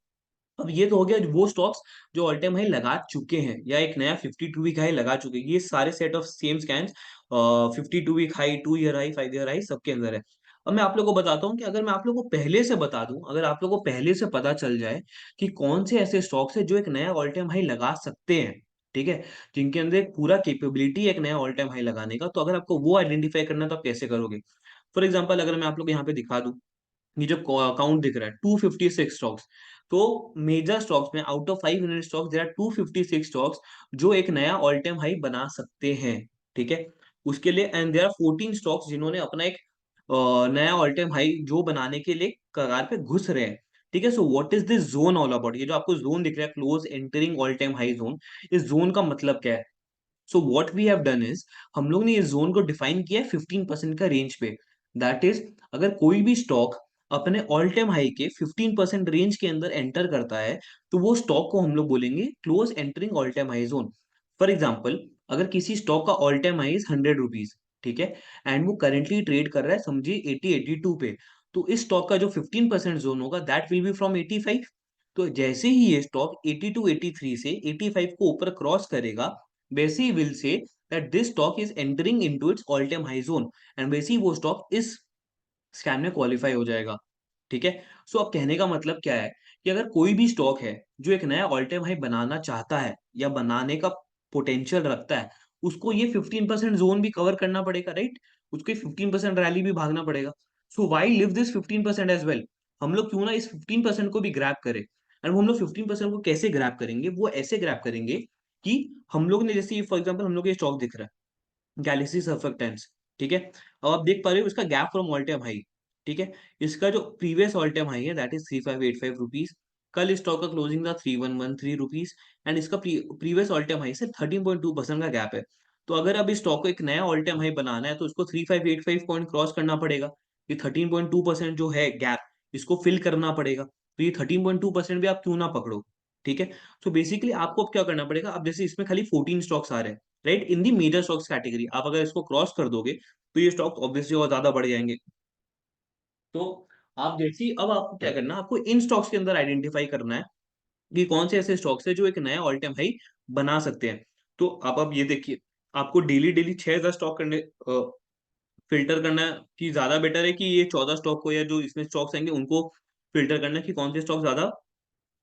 अब ये तो हो गया वो स्टॉक्स जो ऑल टाइम हाई लगा चुके हैं या एक नया 52 वीक हाई लगा चुके हैं। ये सारे set of same scans 52 week high, 2 year high, 5 year high सबके अंदर है। अब मैं आप लोगों को बताता हूँ कि अगर मैं आप लोगों को पहले से बता दूं, अगर आप लोगों को पहले से पता चल जाए कि कौन से ऐसे स्टॉक्स है जो एक नया ऑल टाइम हाई लगा सकते हैं, ठीक है, जिनके अंदर एक पूरा कैपेबिलिटी है एक नया ऑल टाइम हाई लगाने का, तो अगर आपको वो आइडेंटिफाई करना है तो आप कैसे करोगे? फॉर एग्जाम्पल, अगर मैं आप लोग यहाँ पे दिखा दूं, ये जो अकाउंट दिख रहा है 256 स्टॉक्स, तो मेजर स्टॉक्स में out of 500 stocks there are 256 stocks जो एक नया ऑल टाइम हाई बना सकते हैं, ठीक है। उसके लिए एंड देयर आर 14 स्टॉक्स जिन्होंने अपना एक नया ऑल टाइम हाई जो बनाने के लिए कगार पे घुस रहे हैं, ठीक है। So what is this zone all about? ये जो आपको जोन दिख रहा है, close entering all time high zone, इस जोन का मतलब क्या है? So what we have done is, हम लोग ने इस जोन को डिफाइन किया है 15% का रेंज पे। दैट इज, अगर कोई भी स्टॉक अपने ऑल टाइम हाई के 15% रेंज के अंदर एंटर करता है, तो वो स्टॉक को हम लोग बोलेंगे close entering all time high zone. For example, अगर किसी स्टॉक का all time high is 100 rupees, ठीक है, एंड वो करेंटली ट्रेड कर रहा है समझिए 80-82 पे, तो इस स्टॉक का जो 15% जोन होगा दैट विल बी फ्रॉम 85। तो जैसे ही ये स्टॉक 82-83 से 85 को ऊपर क्रॉस करेगा, वैसे he will say that this stock is entering into its all time high zone, and वैसे ही वो स्टॉक इस स्कैम में क्वालिफाई हो जाएगा, ठीक है। सो अब कहने का मतलब क्या है कि अगर कोई भी स्टॉक है जो एक नया ऑल टाइम हाई बनाना चाहता है या बनाने का पोटेंशियल रखता है, उसको ये 15% जोन भी कवर करना पड़ेगा, राइट, उसको 15% रैली भी भागना पड़ेगा। So why leave this 15% as well? हम लोग क्यों ना इस 15% को भी ग्रैब करें। एंड हम लोग 15% को कैसे ग्रैब करेंगे? वो ऐसे ग्रैब करेंगे कि हम लोग ने, जैसे फॉर एग्जाम्पल हम लोग ये स्टॉक दिख रहा है गैलेक्सी सर्फेक्टेंट्स, ठीक है। अब आप देख पा रहे हो इसका gap from all time high, ठीक है। इसका जो प्रीवियस ऑल टाइम हाई है दैट इज 3585 रुपीज। कल इस स्टॉक का क्लोजिंग था 3113 रुपीज, एंड इसका प्रीवियस ऑल टाइम हाई से 13.2% का गैप है। तो अगर अब इस स्टॉक को एक नया ऑल टाइम हाई बनाना है तो इसको 3585 पॉइंट क्रॉस करना पड़ेगा। ये 13.2% जो है गैप, इसको फिल करना पड़ेगा। तो ये 13.2% भी आप क्यों ना पकड़ो, ठीक है। तो बेसिकली आपको अब क्या करना पड़ेगा, अब जैसे इसमें खाली 14 स्टॉक्स आ रहे हैं, right, in the major stocks category, आप अगर इसको क्रॉस कर दोगे तो ये स्टॉक्स ऑब्वियसली और ज्यादा बढ़ जाएंगे। तो आप जैसी, अब आपको क्या करना है, आपको इन स्टॉक्स के अंदर आइडेंटिफाई करना है कि कौन से ऐसे स्टॉक्स है जो एक नया ऑल टाइम हाई बना सकते हैं। तो आप अब ये देखिए, आपको डेली डेली 6,000 स्टॉक करने फिल्टर करना है कि ज्यादा बेटर है कि ये 14 स्टॉक को या जो इसमें स्टॉक्स आएंगे उनको फिल्टर करना है कि कौन से स्टॉक ज्यादा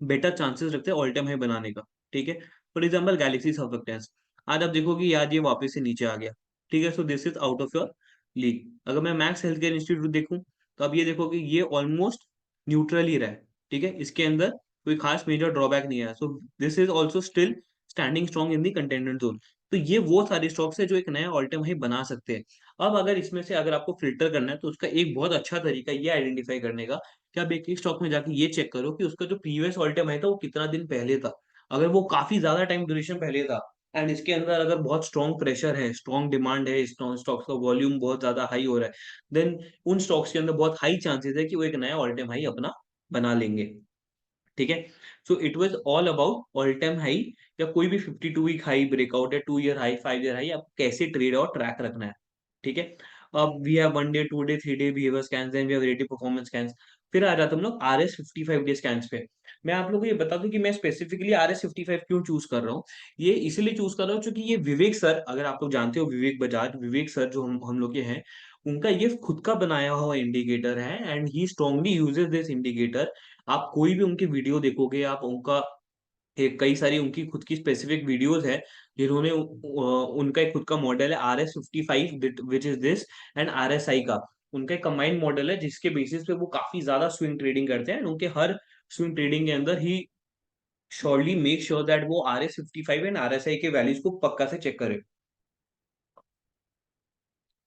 बेटर चांसेस रखते हैं ऑल टाइम हाई बनाने का, ठीक है। फॉर एग्जाम्पल गैलेक्सी सर्फेक्टेंट्स, आज आप देखोगे कि आज ये वापस से नीचे आ गया, ठीक है। So this is out of your league. अगर मैं मैक्स हेल्थ केयर इंस्टीट्यूट देखूं तो अब ये देखो कि ये ऑलमोस्ट न्यूट्रल ही रहा है, ठीक है, इसके अंदर कोई खास मेजर ड्रॉबैक नहीं है। So this is also still standing strong in the contented zone. तो ये वो सारे स्टॉक्स है जो एक नया ऑल टाइम हाई बना सकते हैं। अब अगर इसमें से अगर आपको फिल्टर करना है तो उसका एक बहुत अच्छा तरीका ये आइडेंटिफाई करने का कि आप एक एक स्टॉक में जाके ये चेक करो कि उसका जो प्रीवियस ऑल टाइम हाई था वो कितना दिन पहले था। अगर वो काफी ज्यादा टाइम ड्यूरेशन पहले था एंड इसके अंदर अगर बहुत स्ट्रॉन्ग प्रेशर है, स्ट्रॉन्ग डिमांड है, स्टॉक्स का वॉल्यूम बहुत ज्यादा हाई हो रहा है, देन उन स्टॉक्स के अंदर बहुत हाई चांसेस है कि वो एक नया ऑल टाइम हाई अपना बना लेंगे, ठीक है। So it was all about all time high या कोई भी 52 वीक हाई ब्रेकआउट है, 2 ईयर हाई, 5 ईयर हाई, आपको कैसे ट्रेड और ट्रैक रखना है, ठीक है। अब we have 1 day, 2 day, 3 day behaviour scans, then we have relative performance scans. फिर आ जाते हम लोग RS 55 डे स्कैन्स पे। मैं आप लोगों को ये बता दूं कि मैं स्पेसिफिकली RS 55 क्यों चूज कर रहा हूँ। ये इसलिए चूज कर रहा हूँ क्योंकि ये विवेक सर, अगर आप लोग जानते हो विवेक बजाज, विवेक सर जो हम लोग के हैं, उनका ये खुद का बनाया हुआ इंडिकेटर है and he strongly uses this indicator. आप कोई भी उनकी वीडियो देखोगे, आप उनका कई सारी उनकी खुद की स्पेसिफिक वीडियोस है जिन्होंने उनका एक खुद का मॉडल है RS55 which is this, and RSI का उनका एक कंबाइंड मॉडल है जिसके बेसिस पे वो काफी ज्यादा स्विंग ट्रेडिंग करते हैं। उनके हर स्विंग ट्रेडिंग के अंदर ही श्योरली मेक श्योर दैट वो RS55 एंड RSI के वैल्यूज को पक्का से चेक करे।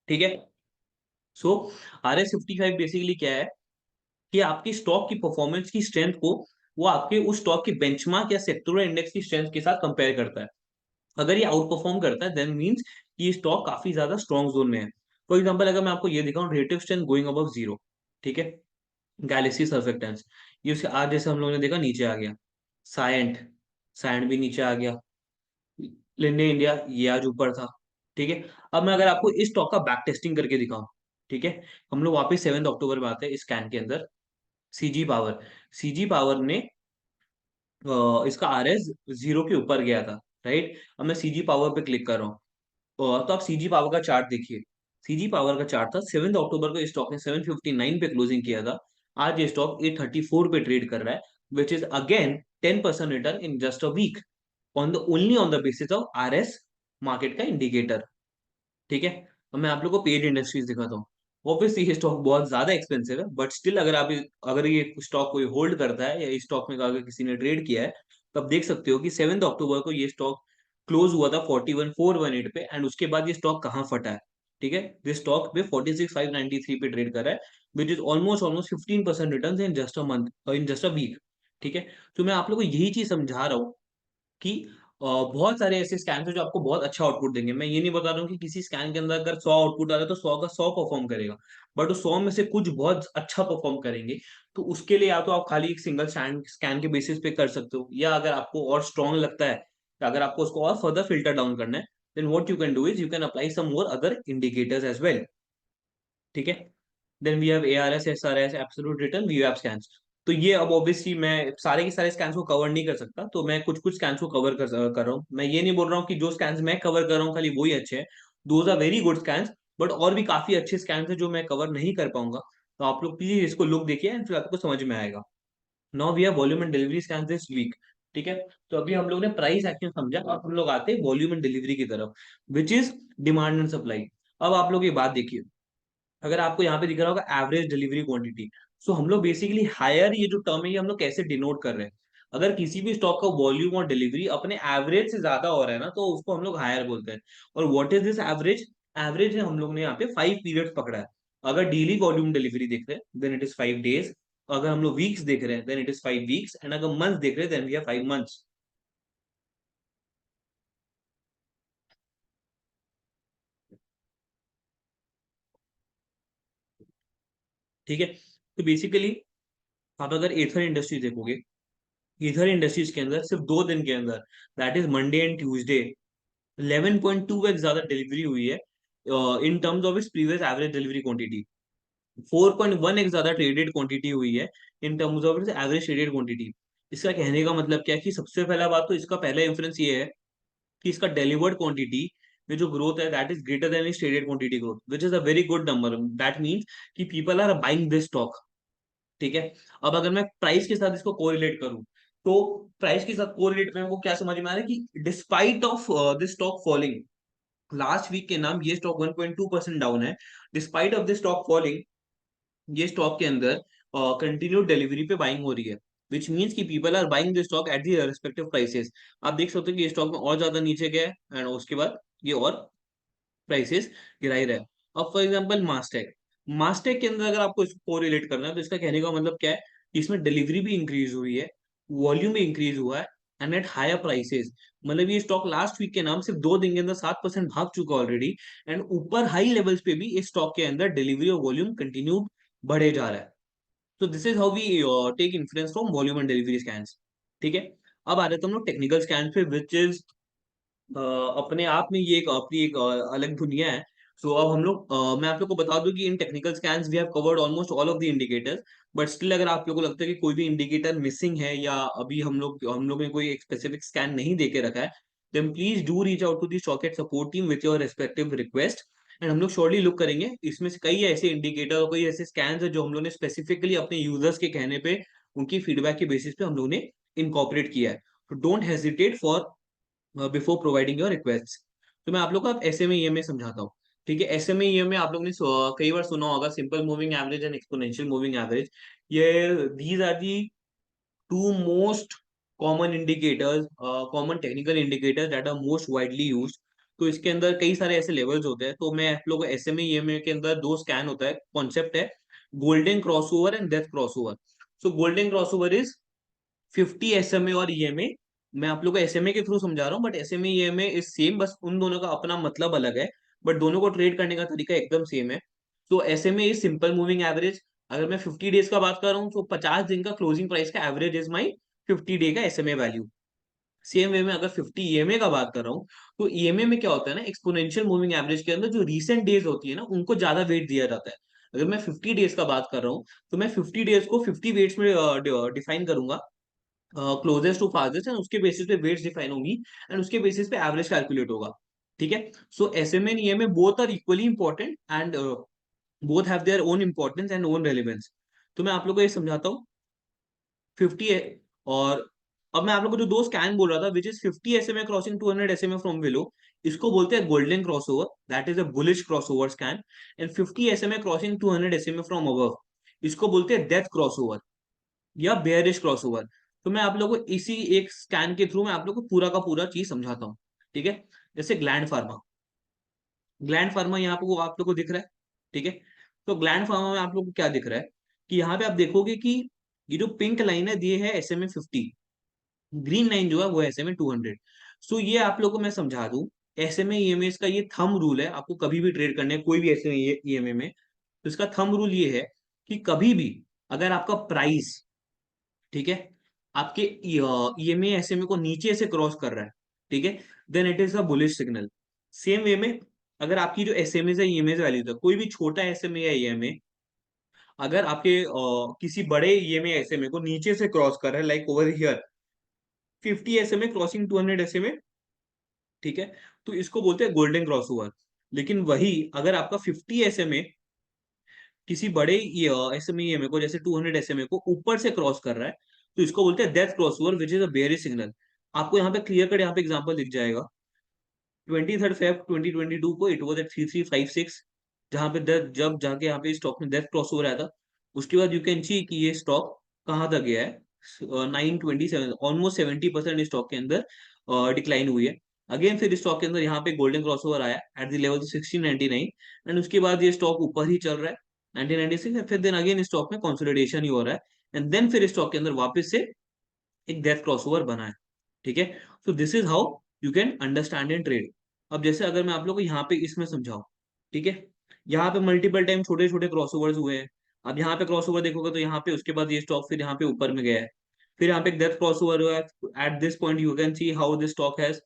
ठीक है। सो RS55 बेसिकली क्या है कि आपकी स्टॉक की परफॉर्मेंस की स्ट्रेंथ को वो आपके उस स्टॉक की बेंचमार्क या सेक्टोरल इंडेक्स की स्ट्रेंथ के साथ कंपेयर करता है। अगर ये आउट परफॉर्म करता है देन मीन्स कि ये स्टॉक काफी ज्यादा स्ट्रॉन्ग जोन में है। फॉर एग्जांपल अगर मैं आपको ये दिखाऊं, relative strength going above zero, ठीक है, गैलेक्सी सर्फेक्टेंट्स, ये उसके आज जैसे हम लोगों ने देखा नीचे आ गया। सायंट, सायंट भी नीचे आ गया। लिंडे इंडिया ये आज ऊपर था। ठीक है। अब मैं अगर आपको इस स्टॉक का बैक टेस्टिंग करके दिखाऊं, ठीक है, हम लोग वापस 7 अक्टूबर में आते हैं इस स्कैन के अंदर। सीजी पावर, सीजी पावर ने इसका RS जीरो के ऊपर गया था, राइट। अब मैं सीजी पावर पे क्लिक कर रहा हूँ, तो आप सीजी पावर का चार्ट देखिए। सीजी पावर का चार्ट था 7 अक्टूबर को, स्टॉक ने 759 पे क्लोजिंग किया था। आज ये स्टॉक 834 पे ट्रेड कर रहा है, which is again 10% return in just a week, on the only on the basis of RS market का इंडिकेटर। ठीक है। अब मैं आप लोग को पेज इंडस्ट्रीज दिखाता हूँ। ऑब्वियसली ये स्टॉक बहुत ज्यादा एक्सपेंसिव है, बट स्टिल अगर आप अगर ये स्टॉक कोई होल्ड करता है या इस स्टॉक में अगर किसी ने ट्रेड किया है, तो आप देख सकते हो कि 7 अक्टूबर को ये स्टॉक क्लोज हुआ था 41418 पे, एंड उसके बाद ये स्टॉक कहाँ फटा है। ठीक है। दिस स्टॉक पे 46593 पे ट्रेड कर रहा है, which is almost almost 15% return in just a month, in just a week. ठीक है। तो मैं आप लोग को यही चीज समझा रहा हूँ कि बहुत सारे ऐसे स्कैन है जो आपको बहुत अच्छा आउटपुट देंगे। मैं ये नहीं बता रहा हूँ कि किसी स्कैन के अंदर अगर 100 आउटपुट आ रहा है तो 100 का 100 परफॉर्म करेगा, बट उस 100 में से कुछ बहुत अच्छा परफॉर्म करेंगे। तो उसके लिए या तो आप खाली एक सिंगल स्कैन के बेसिस पे कर सकते हो, या अगर आपको और स्ट्रॉन्ग लगता है, अगर आपको उसको और फर्दर फिल्टर डाउन करना है, then what you can do is you can apply some more other indicators as well. ठीक है। Then we have ARS, SRS, absolute return, VWAP scans. तो ये अब ऑब्वियसली मैं सारे के सारे स्कैन्स को कवर नहीं कर सकता, तो मैं कुछ कुछ स्कैन्स को कवर कर रहा हूँ। मैं ये नहीं बोल रहा हूँ कि जो स्कैन्स मैं कवर कर रहा हूँ खाली वही अच्छे हैं, those are very good scans, but और भी काफी अच्छे स्कैन्स हैं जो मैं कवर नहीं कर पाऊंगा। तो आप लोग प्लीज इसको लुक देखिए एंड फिर आपको समझ में आएगा। Now we have volume and delivery scan this week. ठीक है। तो अभी हम लोग ने प्राइस एक्शन समझा, अब हम लोग आते हैं वॉल्यूम एंड डिलीवरी की तरफ, which is demand and supply. अब आप लोग ये बात देखिए, अगर आपको यहाँ पे दिख रहा होगा एवरेज डिलीवरी क्वांटिटी, सो हम लोग बेसिकली हायर, ये जो टर्म है ये हम लोग कैसे डिनोट कर रहे हैं। अगर किसी भी स्टॉक का वॉल्यूम और डिलीवरी अपने एवरेज से ज्यादा हो रहा है ना, तो उसको हम लोग हायर बोलते हैं। और what is this average? Average है, हम लोग ने यहाँ पे 5 पीरियड्स पकड़ा है। अगर डेली वॉल्यूम डिलीवरी देख रहे हैं देन इट इज 5 डेज, अगर हम लोग वीक्स देख रहे हैं then it is 5 weeks, and अगर मंथ देख रहे हैं देन वी हैव 5 मंथ्स। ठीक है। तो बेसिकली आप अगर एथर इंडस्ट्री देखोगे, ईथर इंडस्ट्रीज के अंदर सिर्फ 2 दिन के अंदर, that is Monday and Tuesday, 11.2x ज्यादा डिलीवरी हुई है in terms of its previous average delivery quantity. 4.1x ज्यादा ट्रेडेड क्वांटिटी हुई है in terms of its average traded quantity. इसका कहने का मतलब क्या है कि सबसे पहला बात तो इसका पहला इंफ्लुएंस ये है कि इसका डिलीवर्ड क्वांटिटी में जो ग्रोथ है that is greater than is traded quantity growth, which is a very good number. That means कि people are buying this stock. ठीक है। अब अगर मैं प्राइस के साथ इसको कोरिलेट करूं, तो प्राइस के साथ कोरिलेट में वो क्या समझ में आ रहा है कि despite of this stock falling, last week के नाम ये स्टॉक 1.2% डाउन है। Despite of this stock falling, ये स्टॉक के अंदर कंटिन्यूड डिलीवरी पे बाइंग हो रही है, विच मीन्स कि people are buying this stock at the respective prices. आप देख सकते हो कि ये स्टॉक में और ज्यादा नीचे गया है एंड उसके बाद ये और प्राइसेस गिरा ही रहा है। अब फॉर एग्जांपल मास्टेक, मास्टेक के अंदर अगर आपको इसको कोरिलेट करना है तो इसका कहने का मतलब क्या है कि इसमें डिलीवरी भी इंक्रीज हुई है, वॉल्यूम भी इंक्रीज हुआ है, एंड एट हायर प्राइसेस। मतलब ये स्टॉक लास्ट वीक के नाम सिर्फ 2 दिन के अंदर 7% भाग चुका ऑलरेडी, एंड ऊपर हाई लेवल्स पे भी इस स्टॉक के अंदर डिलीवरी और वॉल्यूम कंटिन्यू बढ़े जा रहा है। तो this is how we take influence from volume and delivery scans. ठीक है। अब आ रहे हैं हम लोग टेक्निकल स्कैन पे, विच इज अपने आप में ये एक अपनी एक अलग दुनिया है। सो अब हम लोग मैं आप लोग को बता दूं कि in technical scans we have covered almost all of the indicators, but still अगर आप लोगों को लगता है कि कोई भी इंडिकेटर मिसिंग है या अभी हम लोग ने कोई एक स्पेसिफिक स्कैन नहीं देके रखा है, then please do reach out to the stock support team with your respective request, and हम लोग श्योरली लुक करेंगे, इसमें से कई ऐसे इंडिकेटर और कई ऐसे स्कैन्स है जो हम लोग ने स्पेसिफिकली अपने यूजर्स के कहने पे, उनकी फीडबैक के बेसिस पे हम लोग ने इनकॉर्पोरेट किया है। तो don't hesitate for before providing your request. तो मैं आप लोग को अब एसएमए ईएमए समझाता हूँ। ठीक है, एसएमए ईएमए आप लोग ने कई बार सुना होगा, simple moving average and exponential moving average. ये these are the two most common indicators, common technical indicators that are most widely used। तो इसके अंदर कई सारे ऐसे लेवल्स होते हैं, तो मैं आप लोगों को एसएमए ईएमए के अंदर दो स्कैन होता है, कॉन्सेप्ट है golden crossover and death crossover. So golden crossover is 50 SMA और ईएमए। मैं आप लोग को एसएमए के थ्रू समझा रहा हूँ, but SMA EMA is same, बस उन दोनों का अपना मतलब अलग है, बट दोनों को ट्रेड करने का तरीका एकदम सेम है। तो SMA is simple moving average. अगर मैं 50 डेज का बात कर रहा हूँ तो 50 दिन का क्लोजिंग प्राइस का एवरेज इज माई 50 डे का एसएमए वैल्यू। सेम वे में अगर 50 ईएमए का बात कर रहा हूँ, तो ईएमए में क्या होता है ना, एक्सपोनेंशियल मूविंग एवरेज के अंदर जो रीसेंट डेज होती है ना, उनको ज्यादा वेट दिया जाता है। अगर मैं 50 डेज का बात कर रहा हूँ, तो मैं 50 डेज को 50 वेट्स में डिफाइन करूंगा, क्लोजेस्ट टू फारजेस्ट, एंड उसके बेसिस पे वेट्स डिफाइन होंगी, एंड उसके बेसिस पे एवरेज कैलकुलेट होगा। ठीक है, so SMA and EMA both are equally important, and both have their own importance and own relevance. तो मैं आप लोग को ये समझाता हूँ 50 है। और अब मैं आप लोग को जो दो स्कैन बोल रहा था, which is 50 SMA crossing 200 SMA from below, इसको बोलते हैं golden crossover, that is a bullish crossover scan. And 50 SMA crossing 200 SMA from above, इसको बोलते हैं डेथ क्रॉसओवर या बेयरिश क्रॉसओवर। तो मैं आप लोगों को इसी एक स्कैन के थ्रू मैं आप लोग को पूरा का पूरा चीज समझाता हूँ। ठीक है, जैसे ग्लैंड फार्मा, ग्लैंड फार्मा यहाँ पे वो आप लोग को दिख रहा है। ठीक है, तो ग्लैंड फार्मा में आप लोग को क्या दिख रहा है कि यहाँ पे आप देखोगे कि ये जो पिंक लाइन है ये है एसएमए 50, ग्रीन लाइन जो है वो है एसएमए 200। सो ये आप लोग को मैं समझा दूं, एसएमए ईएमए का ये थंब रूल है, आपको कभी भी ट्रेड करने है कोई भी एसएमए ईएमए में, तो इसका थंब रूल ये है कि कभी भी अगर आपका प्राइस, ठीक है, आपके ईएमए एसएमए को नीचे से क्रॉस कर रहा है, ठीक है, then it is a bullish signal. Same way में अगर आपकी जो एसएमए है ईएमए वैल्यू था, कोई भी छोटा एसएमए या ईएमए अगर आपके किसी बड़े ईएमए एसएमए को नीचे से क्रॉस कर रहा है, like over here 50 SMA crossing 200 SMA, ठीक है, तो इसको बोलते हैं गोल्डन क्रॉस ओवर। लेकिन वही अगर आपका 50 एसएमए किसी बड़े एसएमए ईएमए को, जैसे 200 एसएमए को ऊपर से क्रॉस कर रहा है, तो इसको बोलते हैं death cross over, which is a bearish signal. आपको यहाँ पे क्लियर कट यहाँ पे एग्जांपल दिख जाएगा, 23 Feb 2022 को इट वाज एट 3356, जहां पे जब जाके यहाँ पे स्टॉक में डेथ क्रॉस ओवर आया था। उसके बाद यू कैन सी कि ये स्टॉक कहाँ तक गया है, 927, ऑलमोस्ट 70% स्टॉक के अंदर डिक्लाइन हुई है। अगेन फिर स्टॉक के अंदर यहाँ पे गोल्डन क्रॉस ओवर आया एट द लेवल 1699, एंड उसके बाद ये स्टॉक ऊपर ही चल रहा है 1996, फिर देन अगेन स्टॉक में कंसोलिडेशन ही हो रहा है, एंड देन फिर स्टॉक के अंदर वापस से एक डेथ क्रॉसओवर बना है। ठीक है, so this is how you can understand and trade. अब जैसे अगर मैं आप लोग को यहाँ पे इसमें समझाऊं, ठीक है, यहाँ पे मल्टीपल टाइम छोटे छोटे क्रॉसओवर्स हुए हैं। अब यहाँ पे क्रॉसओवर देखोगे तो यहाँ पे उसके बाद ये स्टॉक फिर यहाँ पे ऊपर में गया है, फिर यहाँ पे एक डेथ क्रॉसओवर हुआ है, at this point you can see how this stock has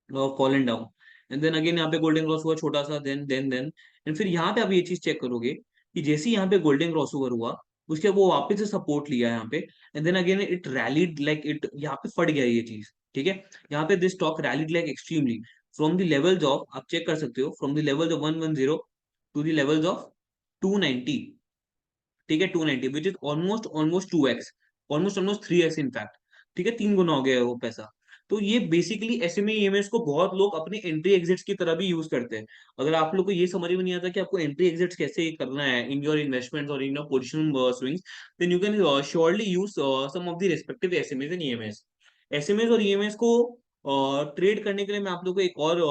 fallen down, and then again यहाँ पे गोल्डन क्रॉस हुआ छोटा सा, देन एंड फिर यहाँ पे आप ये चीज चेक करोगे कि जैसे ही यहाँ पे गोल्डन क्रॉस ओवर हुआ, उसके बाद वो वापस से सपोर्ट लिया यहाँ पे, and then again it rallied like it, यहाँ पे फट गया ये चीज। ठीक है, यहाँ पे this stock rallied like extremely from the levels of, आप चेक कर सकते हो, from the levels of 110 to the levels of 290। ठीक है, 290 which is almost almost 2x, almost almost 3x in fact. ठीक है, 3 गुना हो गया है वो पैसा। तो ये बेसिकली एसएमए ईएमएस को बहुत लोग अपने एंट्री एग्जिट्स की तरह भी यूज करते हैं। अगर आप लोग को ये समझ में नहीं आता कि आपको एंट्री एग्जिट्स कैसे करना है इन योर इन्वेस्टमेंट और in your position swings, then you can surely use some of the respective SMAs and EMAs. SMAs और ईएमएस को ट्रेड करने के लिए मैं आप लोग को एक और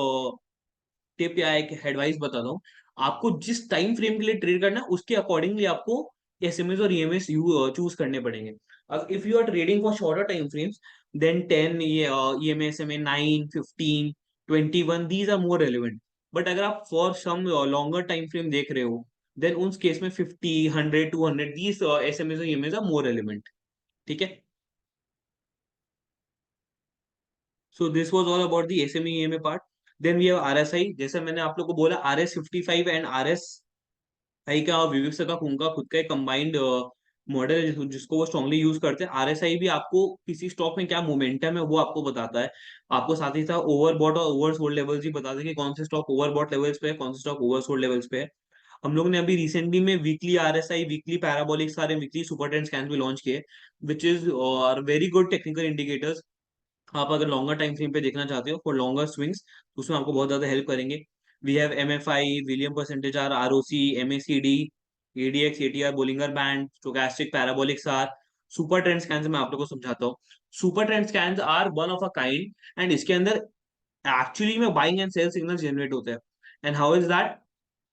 टिप या एक एडवाइस बताता हूँ। आपको जिस टाइम फ्रेम के लिए ट्रेड करना है उसके अकॉर्डिंगली आपको एसएमएस और ईएमएस चूज करने पड़ेंगे। अब if you are trading for shorter time frames, then 10 EMAs में 9, 15, 21 these are more relevant. But अगर आप for some longer time frame देख रहे हो, देन उस केस में 50, 100, 200 दीज एसएमएस और ईएमएस आर मोर रेलिवेंट। ठीक है, so this was all about the SMA EMA part. Then we have RSI, जैसे मैंने आप लोग को बोला RS 55 एंड RS आई का और विवेक का उनका खुद का एक कंबाइंड मॉडल है जिसको वो स्ट्रांगली यूज करते हैं। आरएसआई भी आपको किसी स्टॉक में क्या मोमेंटम है वो आपको बताता है। आपको साथ ही साथ ओवरबॉट और ओवरसोल्ड लेवल्स भी बताते हैं कि कौन से स्टॉक ओवरबॉट लेवल्स पे है, कौन से स्टॉक ओवरसोल्ड लेवल्स पे है। हम लोग ने अभी रिसेंटली में वीकली आरएसआई, वीकली पैराबोलिक, सारे वीकली सुपर ट्रेंड स्कैन भी लॉन्च किए, विच is very good technical indicators. आप अगर लॉन्गर टाइम फ्रेम पे देखना चाहते हो फॉर लॉन्गर स्विंग्स, तो उसमें आपको बहुत ज्यादा हेल्प करेंगे। We have MFI, William percentage R, ROC, MACD, ADX, ATR, Bollinger band, stochastic, parabolic R, super trend scan मैं आप लोगों को समझाता हूँ। Super trend scan are one of a kind, and इसके अंदर एक्चुअली में buying and sell signal generate होते हैं। And how is that?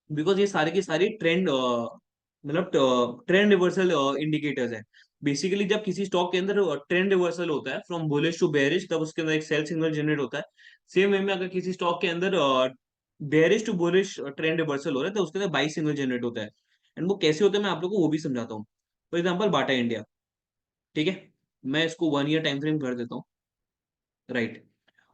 Because ये सारे की सारी ट्रेंड मतलब ट्रेंड रिवर्सल इंडिकेटर्स है। बेसिकली जब किसी स्टॉक के अंदर ट्रेंड रिवर्सल होता है फ्रॉम बुलिश टू बेरिश, तब उसके अंदर एक सेल सिग्नल जनरेट होता है। सेम वे में अगर किसी स्टॉक के अंदर bearish to bullish trend reversal हो रहा है, तो उसके अंदर बाई सिग्नल जनरेट होता है। एंड वो कैसे होता है मैं आप लोग को वो भी समझाता हूँ। फॉर एग्जाम्पल बाटा इंडिया, ठीक है, मैं इसको 1 ईयर टाइम फ्रेम कर देता हूँ, राइट।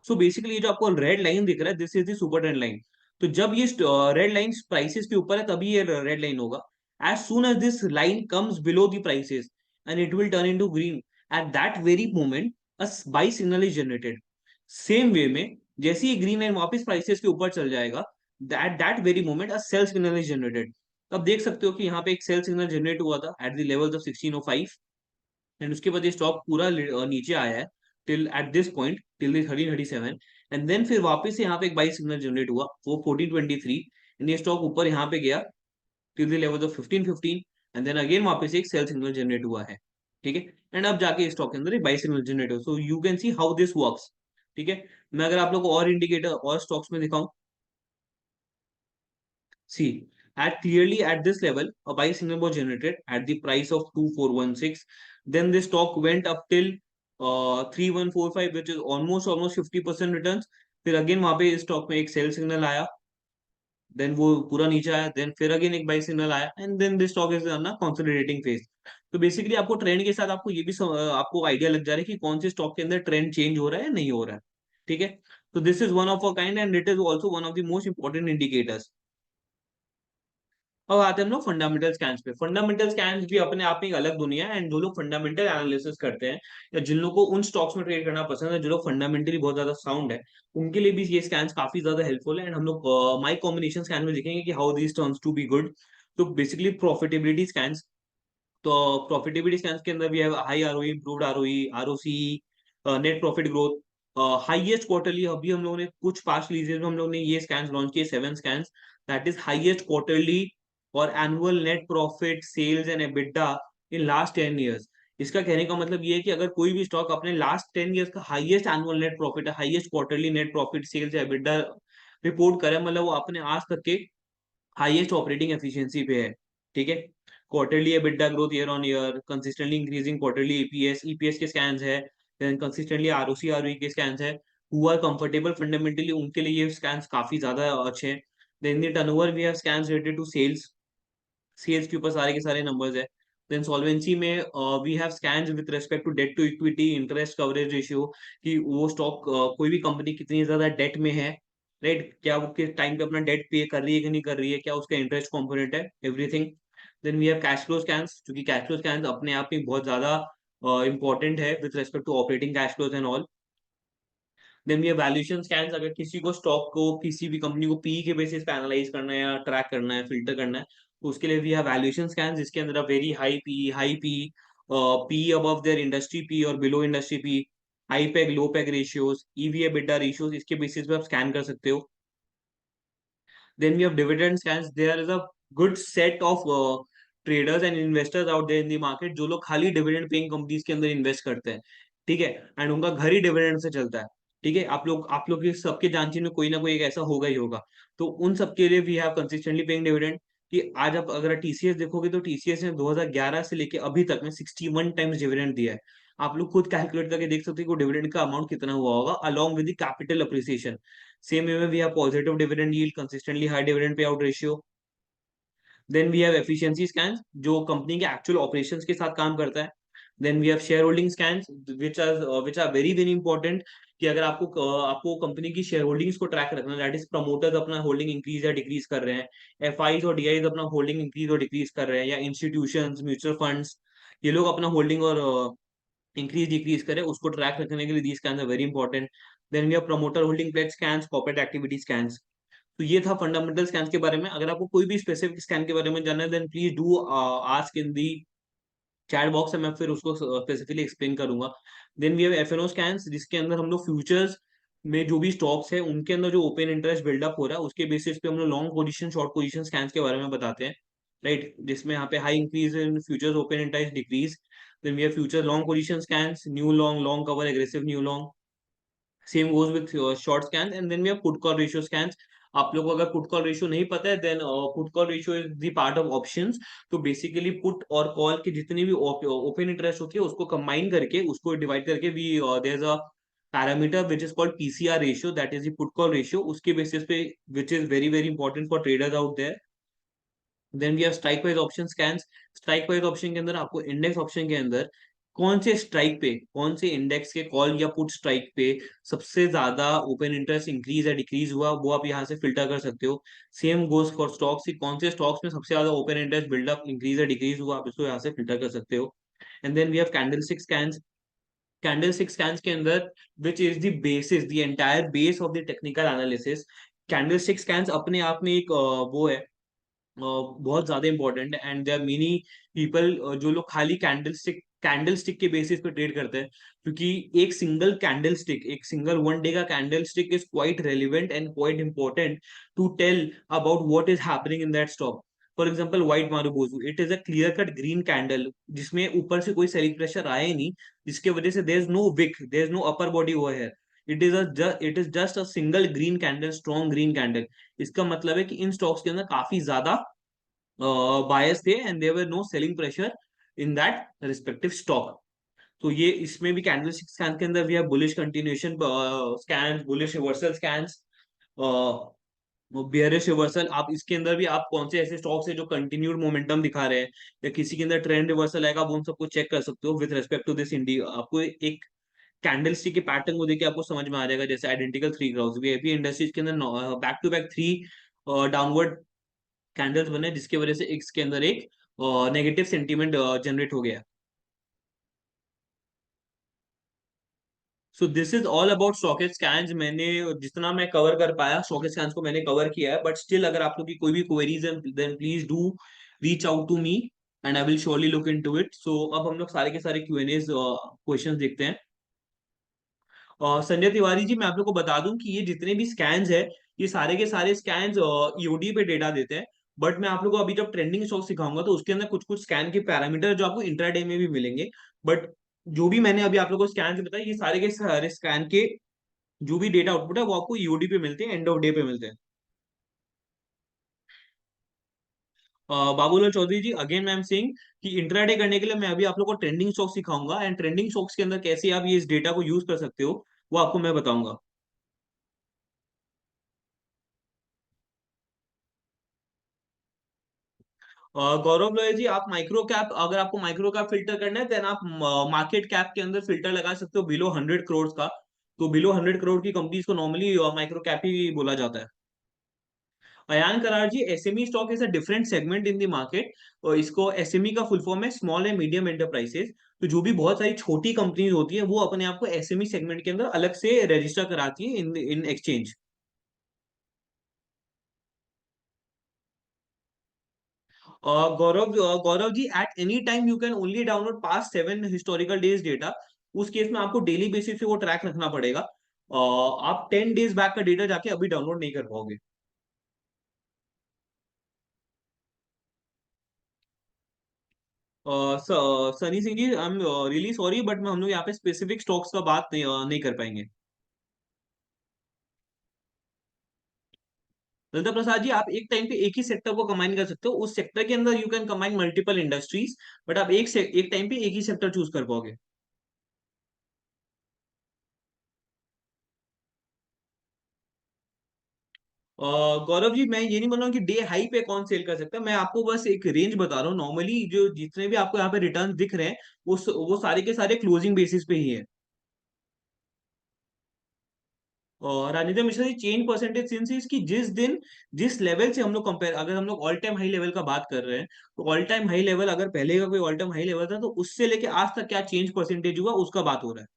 सो बेसिकली ये जो आपको रेड लाइन दिख रहा है, this is the super trend line. तो जब ये रेड लाइन प्राइसेस के ऊपर है तभी ये रेड लाइन होगा। As soon as this line comes below the prices and it will turn into green, at that very moment a buy signal is generated. Same way में जैसे ही green line वापस प्राइसेस के ऊपर चल जाएगा, at that very moment a sell signal is generated. अब देख सकते हो कि यहाँ पे एक सेल सिग्नल जनरेट हुआ था at the levels of 1605, and उसके बाद ये स्टॉक पूरा नीचे आया है till at this point, till the 1337। And then फिर वापस से यहाँ पे एक बाई सिग्नल जनरेट हुआ वो 1423, एंड ये स्टॉक ऊपर यहाँ पे गया till the level of 1515, and then again वापस एक सेल सिग्नल जनरेट हुआ है, ठीक है। एंड अब जाके स्टॉक के अंदर एक बाई सिग्नल जनरेट हो, so you can see how this works, ठीक है। मैं अगर आप लोग को और इंडिकेटर और स्टॉक्स में दिखाऊं, see, at clearly at this level, a buy signal was generated at the price of 2416. Then the stock went up till 3145, which is almost 50% returns. फिर अगेन वहां पे स्टॉक में एक सेल सिग्नल आया, then वो पूरा नीचे आया, देन फिर अगेन एक बाई सिग्नल आया, and then this stock is on consolidating phase. तो बेसिकली आपको ट्रेंड के साथ आपको ये भी आपको आइडिया लग जा रहा है कि कौन से स्टॉक के अंदर ट्रेंड चेंज हो रहा है या नहीं हो रहा है, ठीक है। तो this is one of a kind and it is also one of the most important indicators. अब आते हैं हम लोग फंडामेंटल स्कैन्स पे। फंडामेंटल स्कैन्स भी अपने आप में एक अलग दुनिया है, एंड जो लोग फंडामेंटल एनालिसिस करते हैं या जिन लोगों को उन स्टॉक्स में ट्रेड करना पसंद है जो लोग फंडामेंटली बहुत ज्यादा साउंड है, उनके लिए भी ये स्कैन्स काफी ज्यादा हेल्पफुल है। एंड हम लोग माई कॉम्बिनेशन स्कैन में देखेंगे कि how these turns to be good. तो बेसिकली प्रॉफिटेबिलिटी स्कैन्स, तो प्रॉफिटेबिलिटी स्कैन्स के अंदर भी है high ROE, improved ROE, ROC, net profit growth, highest quarterly. अभी हम लोगों ने कुछ पास्ट लीजेस में हम लोग ने ये स्कैन्स लॉन्च किए, 7 scans, that is highest quarterly और annual net profit, sales and EBITDA in last 10 years. इसका कहने का मतलब ये है कि अगर कोई भी स्टॉक अपने लास्ट 10 ईयर्स का हाईएस्ट एनुअल नेट प्रॉफिट है, highest quarterly net profit, sales, EBITDA report करे, मतलब वो अपने आज तक के हाईएस्ट ऑपरेटिंग एफिशिएंसी पे है, ठीक है। Quarterly EBITDA growth year on year, consistently increasing quarterly EPS, EPS के स्कैन्स है, देन कंसिस्टेंटली आरओसी, आरओई के स्कैन्स है। हु आर कंफर्टेबल फंडामेंटली उनके लिए ये स्कैन्स काफी ज्यादा अच्छे हैं। Then the turnover we have scans related to sales, sales के ऊपर सारे के सारे नंबर्स है। देन सॉल्वेंसी में we have scans with respect to debt to equity, interest coverage ratio, कि वो स्टॉक कोई भी कंपनी कितनी ज्यादा डेट में है, राइट, क्या वो किस टाइम पे अपना डेट पे कर रही है कि नहीं कर रही है, क्या उसका इंटरेस्ट कॉम्पोनेंट है, everything. Then we have cash flow scans, क्योंकि कैश फ्लो स्कैन्स अपने आप में बहुत ज्यादा इंपॉर्टेंट है with respect to operating cash flows and all. Then ये वैल्यूएशन स्कैन्स, अगर किसी को स्टॉक को किसी भी कंपनी को पी के बेसिस पे एनालाइज करना है या ट्रैक करना है, फिल्टर करना है, तो उसके लिए भी है वैल्यूएशन स्कैन्स, जिसके अंदर very high P, P above their industry P और below industry P, high PEG low PEG ratios, EV EBITDA ratios, इसके बेसिस पे आप स्कैन कर सकते हो। Then we have dividend scans. There is a good set of traders and investors out there in the market जो लोग खाली dividend paying companies के अंदर इन्वेस्ट करते हैं, ठीक है। एंड उनका घर ही डिविडेंड से चलता है, ठीक है। आप लोग के सबके जानची में कोई ना कोई एक ऐसा होगा ही होगा। तो उन सबके लिए we have consistently paying dividend, कि आज आप अगर टीसीएस देखोगे तो टीसीएस ने 2011 से लेके अभी तक में 61 टाइम्स डिविडेंड दिया है। आप लोग खुद कैलकुलेट करके देख सकते हो कि डिविडेंड का अमाउंट कितना हुआ होगा along with the capital appreciation. Same way we have positive dividend yield, consistently high dividend payout ratio. Then we have efficiency scans जो कंपनी के एक्चुअल ऑपरेशंस के साथ काम करता है। Then we have share holding scans which are very important, कि अगर आपको कंपनी की शेयर होल्डिंग्स को ट्रैक रखना, दैट इज प्रमोटर्स अपना होल्डिंग इंक्रीज या डिक्रीज कर रहे हैं, एफआईज और डीआईज अपना होल्डिंग इंक्रीज और डिक्रीज कर रहे हैं, या इंस्टीट्यूशंस, म्यूचुअल फंड्स, ये लोग अपना होल्डिंग और इंक्रीज डिक्रीज करें, उसको ट्रैक रखने के लिए these scans are very important. Then we have promoter holding pledge scans, corporate activity scans. तो ये था फंडामेंटल स्कैन के बारे में। अगर आपको कोई भी स्पेसिफिक स्कैन के बारे में जानना है then please do ask in the chat box है, मैं फिर उसको स्पेसिफिकली एक्सप्लेन करूंगा। Then we have FNO scans, जिसके अंदर हम लोग फ्यूचर्स में जो भी स्टॉक्स है उनके अंदर जो ओपन इंटरेस्ट बिल्डअप हो रहा है उसके बेसिस पे हम लोग long position short position scans के बारे में बताते हैं, राइट, जिसमें यहाँ पे high increase in futures, open interest decrease. Then we have future long position scans, new long, long cover, aggressive new long. Same goes with short scan. And then we have put call ratio scans. आप लोगों को अगर put call ratio नहीं पता है then put call ratio is the part of options. तो basically put और call की जितनी भी ओपन इंटरेस्ट होती है उसको कंबाइन करके, उसको डिवाइड करके we there is a parameter which is called PCR ratio, that is the put call ratio, उसके बेसिस पे, which is very very important for traders out there. Then we have strike wise option scans. Strike wise option के अंदर आपको index option के अंदर कौन से strike पे, कौन से इंडेक्स के कॉल या पुट स्ट्राइक पे सबसे ज्यादा ओपन इंटरेस्ट इंक्रीज या डिक्रीज हुआ वो आप यहाँ से फिल्टर कर सकते हो। सेम गोज फॉर स्टॉक्स की कौन से स्टॉक्स में सबसे ज्यादा ओपन इंटरेस्ट बिल्डअप इंक्रीज या डिक्रीज हुआ आप इसको यहाँ से फिल्टर कर सकते हो। And then we have candle stick scans. Candle stick scans के अंदर which is the basis, the entire base of the technical analysis. Candle stick scans अपने आप में एक वो है, बहुत ज्यादा इंपॉर्टेंट है। एंड देयर मेनी पीपल जो लोग खाली कैंडल स्टिक के बेसिस पे ट्रेड करते हैं, क्योंकि एक सिंगल कैंडल स्टिक, एक सिंगल वन डे का candle stick is quite relevant and quite important to tell about what is happening in that stock. For example white marubozu, it is a clear cut green candle जिसमें ऊपर से कोई selling pressure आया ही नहीं, जिसके वजह से there is no wick, there is no upper body over here. It is just a single green candle, strong green candle. इसका मतलब है कि इन स्टॉक्स के अंदर काफी ज्यादा बायस थे and there were no selling pressure in that respective stock. तो ये इसमें भी कैंडलस्टिक स्कैन के अंदर भी है bullish continuation scan, bullish reversal scans, bearish reversal. आप इसके अंदर भी आप कौन से ऐसे स्टॉक्स है जो कंटिन्यूड मोमेंटम दिखा रहे हैं या किसी के अंदर ट्रेंड रिवर्सल आएगा, आप उन सबको चेक कर सकते हो विद रेस्पेक्ट टू दिस इंडी। आपको एक कैंडलस्टिक के पैटर्न को देखिए आपको समझ में आ जाएगा, जैसे identical three crows VIP industries के अंदर back to back three downward candles बने, जिसकी वजह से इसके अंदर एक नेगेटिव सेंटीमेंट जनरेट हो गया। सो this is all about stock scans. मैंने जितना मैं कवर कर पाया स्टॉक स्कैन्स को मैंने कवर किया है, बट स्टिल अगर आप लोग की कोई भी क्वेरीज है then please do reach out to me and I will surely look into it. So अब हम लोग सारे के सारे क्यूएनए क्वेश्चंस देखते हैं। संजय तिवारी जी, मैं आप लोग को बता दूं कि ये जितने भी स्कैन्स है ये सारे के सारे स्कैन्स ईओडी पे डेटा देते हैं। बट मैं आप लोग को अभी जब ट्रेंडिंग स्टॉक सिखाऊंगा तो उसके अंदर कुछ कुछ स्कैन के पैरामीटर जो आपको इंट्राडे में भी मिलेंगे। बट जो भी मैंने अभी आप लोगों को स्कैन बताया ये सारे के सारे स्कैन के जो भी डेटा आउटपुट है वो आपको ईओडी पे मिलते हैं, एंड ऑफ डे पे मिलते हैं। बाबूलाल चौधरी जी, अगेन मैं एम सेइंग कि इंट्राडे करने के लिए मैं अभी आप लोग को ट्रेंडिंग स्टॉक सिखाऊंगा एंड ट्रेंडिंग स्टॉक्स के अंदर कैसे आप ये इस डेटा को यूज कर सकते हो वो आपको मैं बताऊंगा। गौरव लोया जी, आप माइक्रो कैप, अगर आपको माइक्रो कैप फिल्टर करना है देन आप मार्केट कैप के अंदर फिल्टर लगा सकते हो बिलो 100 करोड़ का। तो बिलो 100 करोड़ की कंपनीज को नॉर्मली माइक्रो कैप ही बोला जाता है। Ayan Karar ji, SME stock is a different segment in the market, और इसको एसएमई का फुल फॉर्म है स्मॉल एंड मीडियम एंटरप्राइजेस। तो जो भी बहुत सारी छोटी कंपनीज होती है वो अपने आप को एसएमई सेगमेंट के अंदर अलग से रजिस्टर कराती है in in exchange. Gaurav ji, at any time you can only download past 7 historical days data. उस केस में आपको डेली बेसिस पे वो ट्रैक रखना पड़ेगा। आप 10 डेज बैक का डेटा जाके अभी डाउनलोड नहीं कर पाओगे। Sunny Singh ji, I am really sorry but हम लोग यहाँ पे स्पेसिफिक स्टॉक्स का बात नहीं कर पाएंगे। ललिता प्रसाद जी, आप एक टाइम पे एक ही सेक्टर को कंबाइन कर सकते हो, उस सेक्टर के अंदर you can combine multiple industries, but आप एक टाइम पे एक ही सेक्टर चूज कर पाओगे। गौरव जी, मैं ये नहीं बोल रहा हूँ कि डे हाई पे कौन सेल कर सकता है, मैं आपको बस एक रेंज बता रहा हूँ। नॉर्मली जो जितने भी आपको यहाँ पे रिटर्न दिख रहे हैं वो सारे के सारे क्लोजिंग बेसिस पे ही है। और रानिता Mishra ji, change percentage since इसकी जिस दिन जिस लेवल से हम लोग कंपेयर, अगर हम लोग ऑल टाइम हाई लेवल का बात कर रहे हैं, तो ऑल टाइम हाई लेवल अगर पहले का कोई ऑल टाइम हाई लेवल था तो उससे लेके आज तक क्या चेंज परसेंटेज हुआ उसका बात हो रहा है।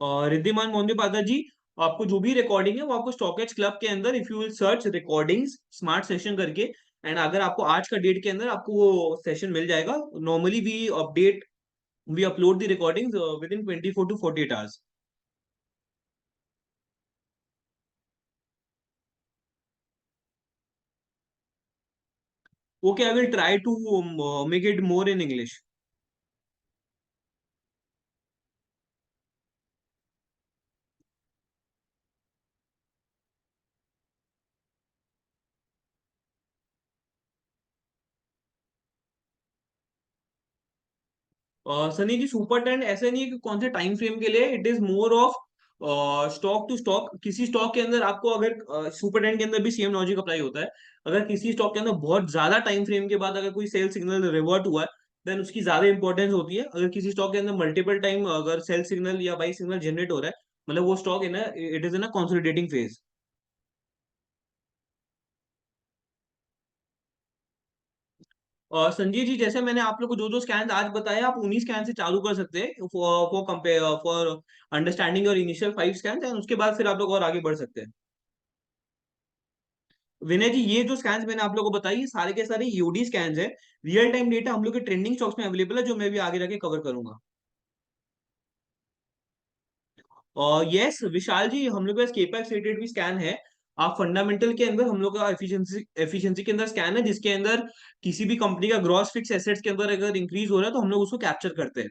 और रिद्धिमान मोहन पादा जी, आपको जो भी रिकॉर्डिंग है वो आपको स्टॉकेज क्लब के अंदर, if you will search recordings smart session करके, एंड अगर आपको आज का डेट के अंदर आपको वो सेशन मिल जाएगा। Normally we upload the recordings within 24 to 48 hours. Okay, I will try to make it more in English. Sunny ji, super trend ऐसे नहीं है कि कौन से टाइम फ्रेम के लिए, it is more of stock to stock. किसी स्टॉक के अंदर आपको अगर सुपर टेंड के अंदर भी सेम लॉजिक अप्लाई होता है। अगर किसी स्टॉक के अंदर बहुत ज्यादा टाइम फ्रेम के बाद अगर कोई सेल सिग्नल रिवर्ट हुआ है, देन उसकी ज्यादा इंपॉर्टेंस होती है। अगर किसी स्टॉक के अंदर मल्टीपल टाइम अगर सेल सिग्नल या बाई सिग्नल जनरेट हो रहा है, मतलब वो stock in it is in a consolidating phase. और संजय जी, जैसे मैंने आप लोग को जो जो स्कैन आज बताए, आप उन्हीं स्कैन से चालू कर सकते हैं फॉर कंपेयर, फॉर अंडरस्टैंडिंग और इनिशियल 5 स्कैन, एंड उसके बाद फिर आप लोग और आगे बढ़ सकते हैं। विनय जी, ये जो स्कैन्स मैंने आप लोगों को बताई, ये सारे के सारे यूडी स्कैन्स है। रियल टाइम डेटा हम लोग के ट्रेंडिंग स्टॉक्स में अवेलेबल है, जो मैं भी आगे जाके कवर करूंगा। और यस विशाल जी, हम लोग के पास केपेक्स रेटेड भी स्कैन है। आप फंडामेंटल के अंदर हम लोग का एफिशिएंसी एफिशिएंसी के अंदर स्कैन है, जिसके अंदर किसी भी कंपनी का ग्रॉस फिक्स एसेट्स के अंदर अगर इंक्रीज हो रहा है तो हम लोग उसको कैप्चर करते हैं।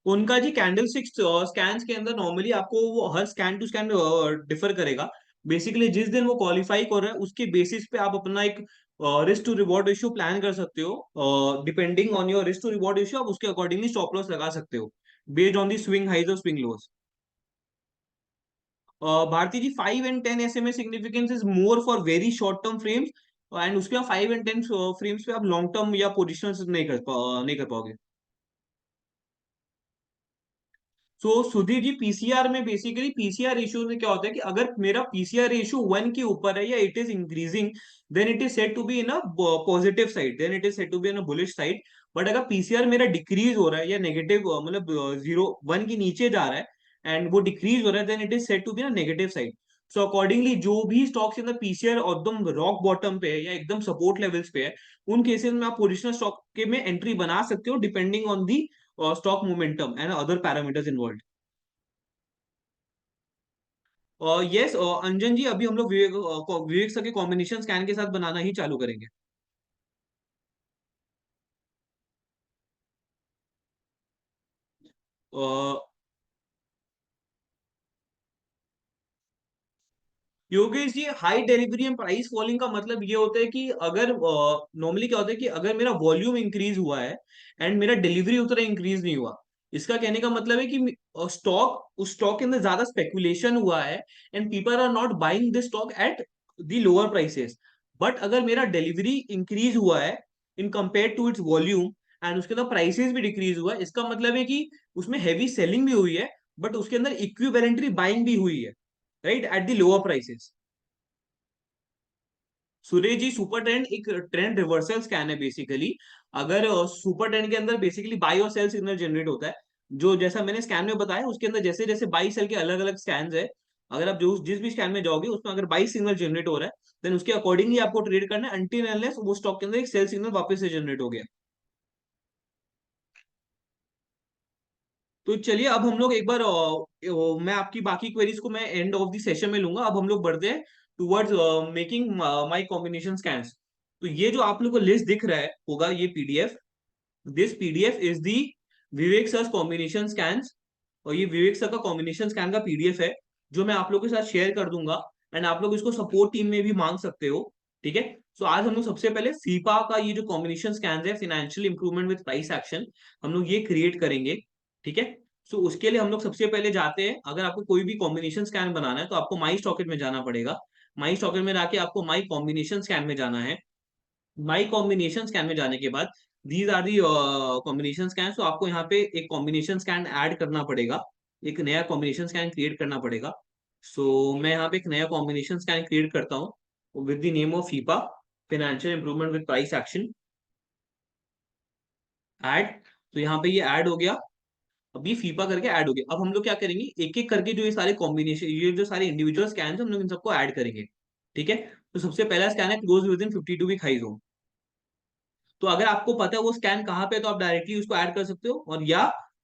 उनका जी कैंडल स्टिक्स स्कैन्स के अंदर नॉर्मली आपको वो हर स्कैन टू स्कैन डिफर करेगा। बेसिकली जिस दिन वो क्वालिफाई कर रहा है उसके बेसिस पे आप अपना एक risk to reward ratio plan कर सकते हो। Depending on your risk to reward ratio आप उसके अकॉर्डिंगली स्टॉप लॉस लगा सकते हो, based on the swing highs और swing lows. Bharti ji, 5 and 10 SMA significance is more for very short term frames, and उसके बाद 5 and 10 फ्रेम्स पे आप लॉन्ग टर्म या पोजिशन नहीं कर पाओगे। सो सुधीर जी, पीसीआर में बेसिकली पीसीआर रेशियो में क्या होता है कि अगर मेरा पीसीआर रेशियो 1 के ऊपर है या it is increasing, then it is said to be in a positive side, then it is said to be in a bullish side. But अगर पीसीआर मेरा डिक्रीज हो रहा है या नेगेटिव, मतलब 0 1 के नीचे जा रहा है एंड वो डिक्रीज हो रहा है, then it is said to be in negative side. So accordingly जो भी स्टॉक्स के अंदर पीसीआर एकदम रॉक बॉटम पे है या एकदम सपोर्ट लेवल्स पे है, उन केसेस में आप पोजिशनल स्टॉक के में एंट्री बना सकते हो, depending on the stock momentum and other parameters involve. Yes Anjan ji, अभी हम लोग विवेक सर के कॉम्बिनेशन स्कैन के साथ बनाना ही चालू करेंगे। Uh, Yogesh ji, high delivery and price falling का मतलब ये होता है कि अगर नॉर्मली क्या होता है कि अगर मेरा वॉल्यूम इंक्रीज हुआ है एंड मेरा डिलीवरी उतना इंक्रीज नहीं हुआ, इसका कहने का मतलब है कि स्टॉक उस स्टॉक के अंदर ज्यादा स्पेकुलेशन हुआ है and people are not buying this stock at the lower prices. But अगर मेरा डिलीवरी इंक्रीज हुआ है in compare to its volume, and उसके अंदर प्राइसेस भी डिक्रीज हुआ है, इसका मतलब है कि उसमें हैवी सेलिंग भी हुई है, बट उसके अंदर इक्विवेलेंटरी बाइंग भी हुई है, right, at the lower prices. Suresh ji, super trend एक ट्रेंड रिवर्सल स्कैन है बेसिकली। अगर सुपर ट्रेंड के अंदर बेसिकली बाई और सेल सिग्नल जनरेट होता है, जो जैसा मैंने स्कैन में बताया उसके अंदर जैसे जैसे बाई सेल के अलग अलग स्कैन है, अगर आप जो जिस भी स्कैन में जाओगे उसमें अगर बाई सिग्नल जनरेट हो रहा है, देन उसके अकॉर्डिंगली आपको ट्रेड करना है अनटिल अनलेस वो स्टॉक के अंदर एक सेल सिग्नल वापस से जनरेट हो गया। तो चलिए, अब हम लोग एक बार मैं आपकी बाकी क्वेरीज को मैं एंड ऑफ द सेशन में लूंगा। अब हम लोग बढ़ते हैं towards making my combination scans. तो ये जो आप लोग को लिस्ट दिख रहा है होगा, ये PDF, this PDF is the Vivek sir combination scans. और ये विवेक सर का कॉम्बिनेशन स्कैन का पीडीएफ है, जो मैं आप लोग के साथ शेयर कर दूंगा, एंड आप लोग इसको सपोर्ट टीम में भी मांग सकते हो। ठीक है। सो आज हम लोग सबसे पहले फीपा का ये जो कॉम्बिनेशन स्कैन है, financial improvement with price action, हम लोग ये क्रिएट करेंगे। ठीक है। सो उसके लिए हम लोग सबसे पहले जाते हैं, अगर आपको कोई भी कॉम्बिनेशन स्कैन बनाना है तो आपको माई स्टॉकेट में जाना पड़ेगा। माई स्टॉक में आके आपको माई कॉम्बिनेशन स्कैन में जाना है। माई कॉम्बिनेशन स्कैन में जाने के बाद these are the combination scan, तो आपको यहाँ पे एक कॉम्बिनेशन स्कैन ऐड करना पड़ेगा, एक नया कॉम्बिनेशन स्कैन क्रिएट करना पड़ेगा। सो मैं यहाँ पे एक नया कॉम्बिनेशन स्कैन क्रिएट करता हूँ with the name of FIPA, financial improvement with price action, add. तो यहाँ पे ये ऐड हो गया, अब ये फीपा करके ऐड हो गया। अब हम लोग क्या करेंगे, एक एक करके जो ये सारे कॉम्बिनेशन, ये जो सारे इंडिविजुअल स्कैन है, हम लोग इन सबको ऐड करेंगे। ठीक है, तो सबसे पहला स्कैन है close within 52 week high zone. तो अगर आपको पता है वो स्कैन कहाँ पे है, तो आप डायरेक्टली उसको ऐड कर सकते हो, और या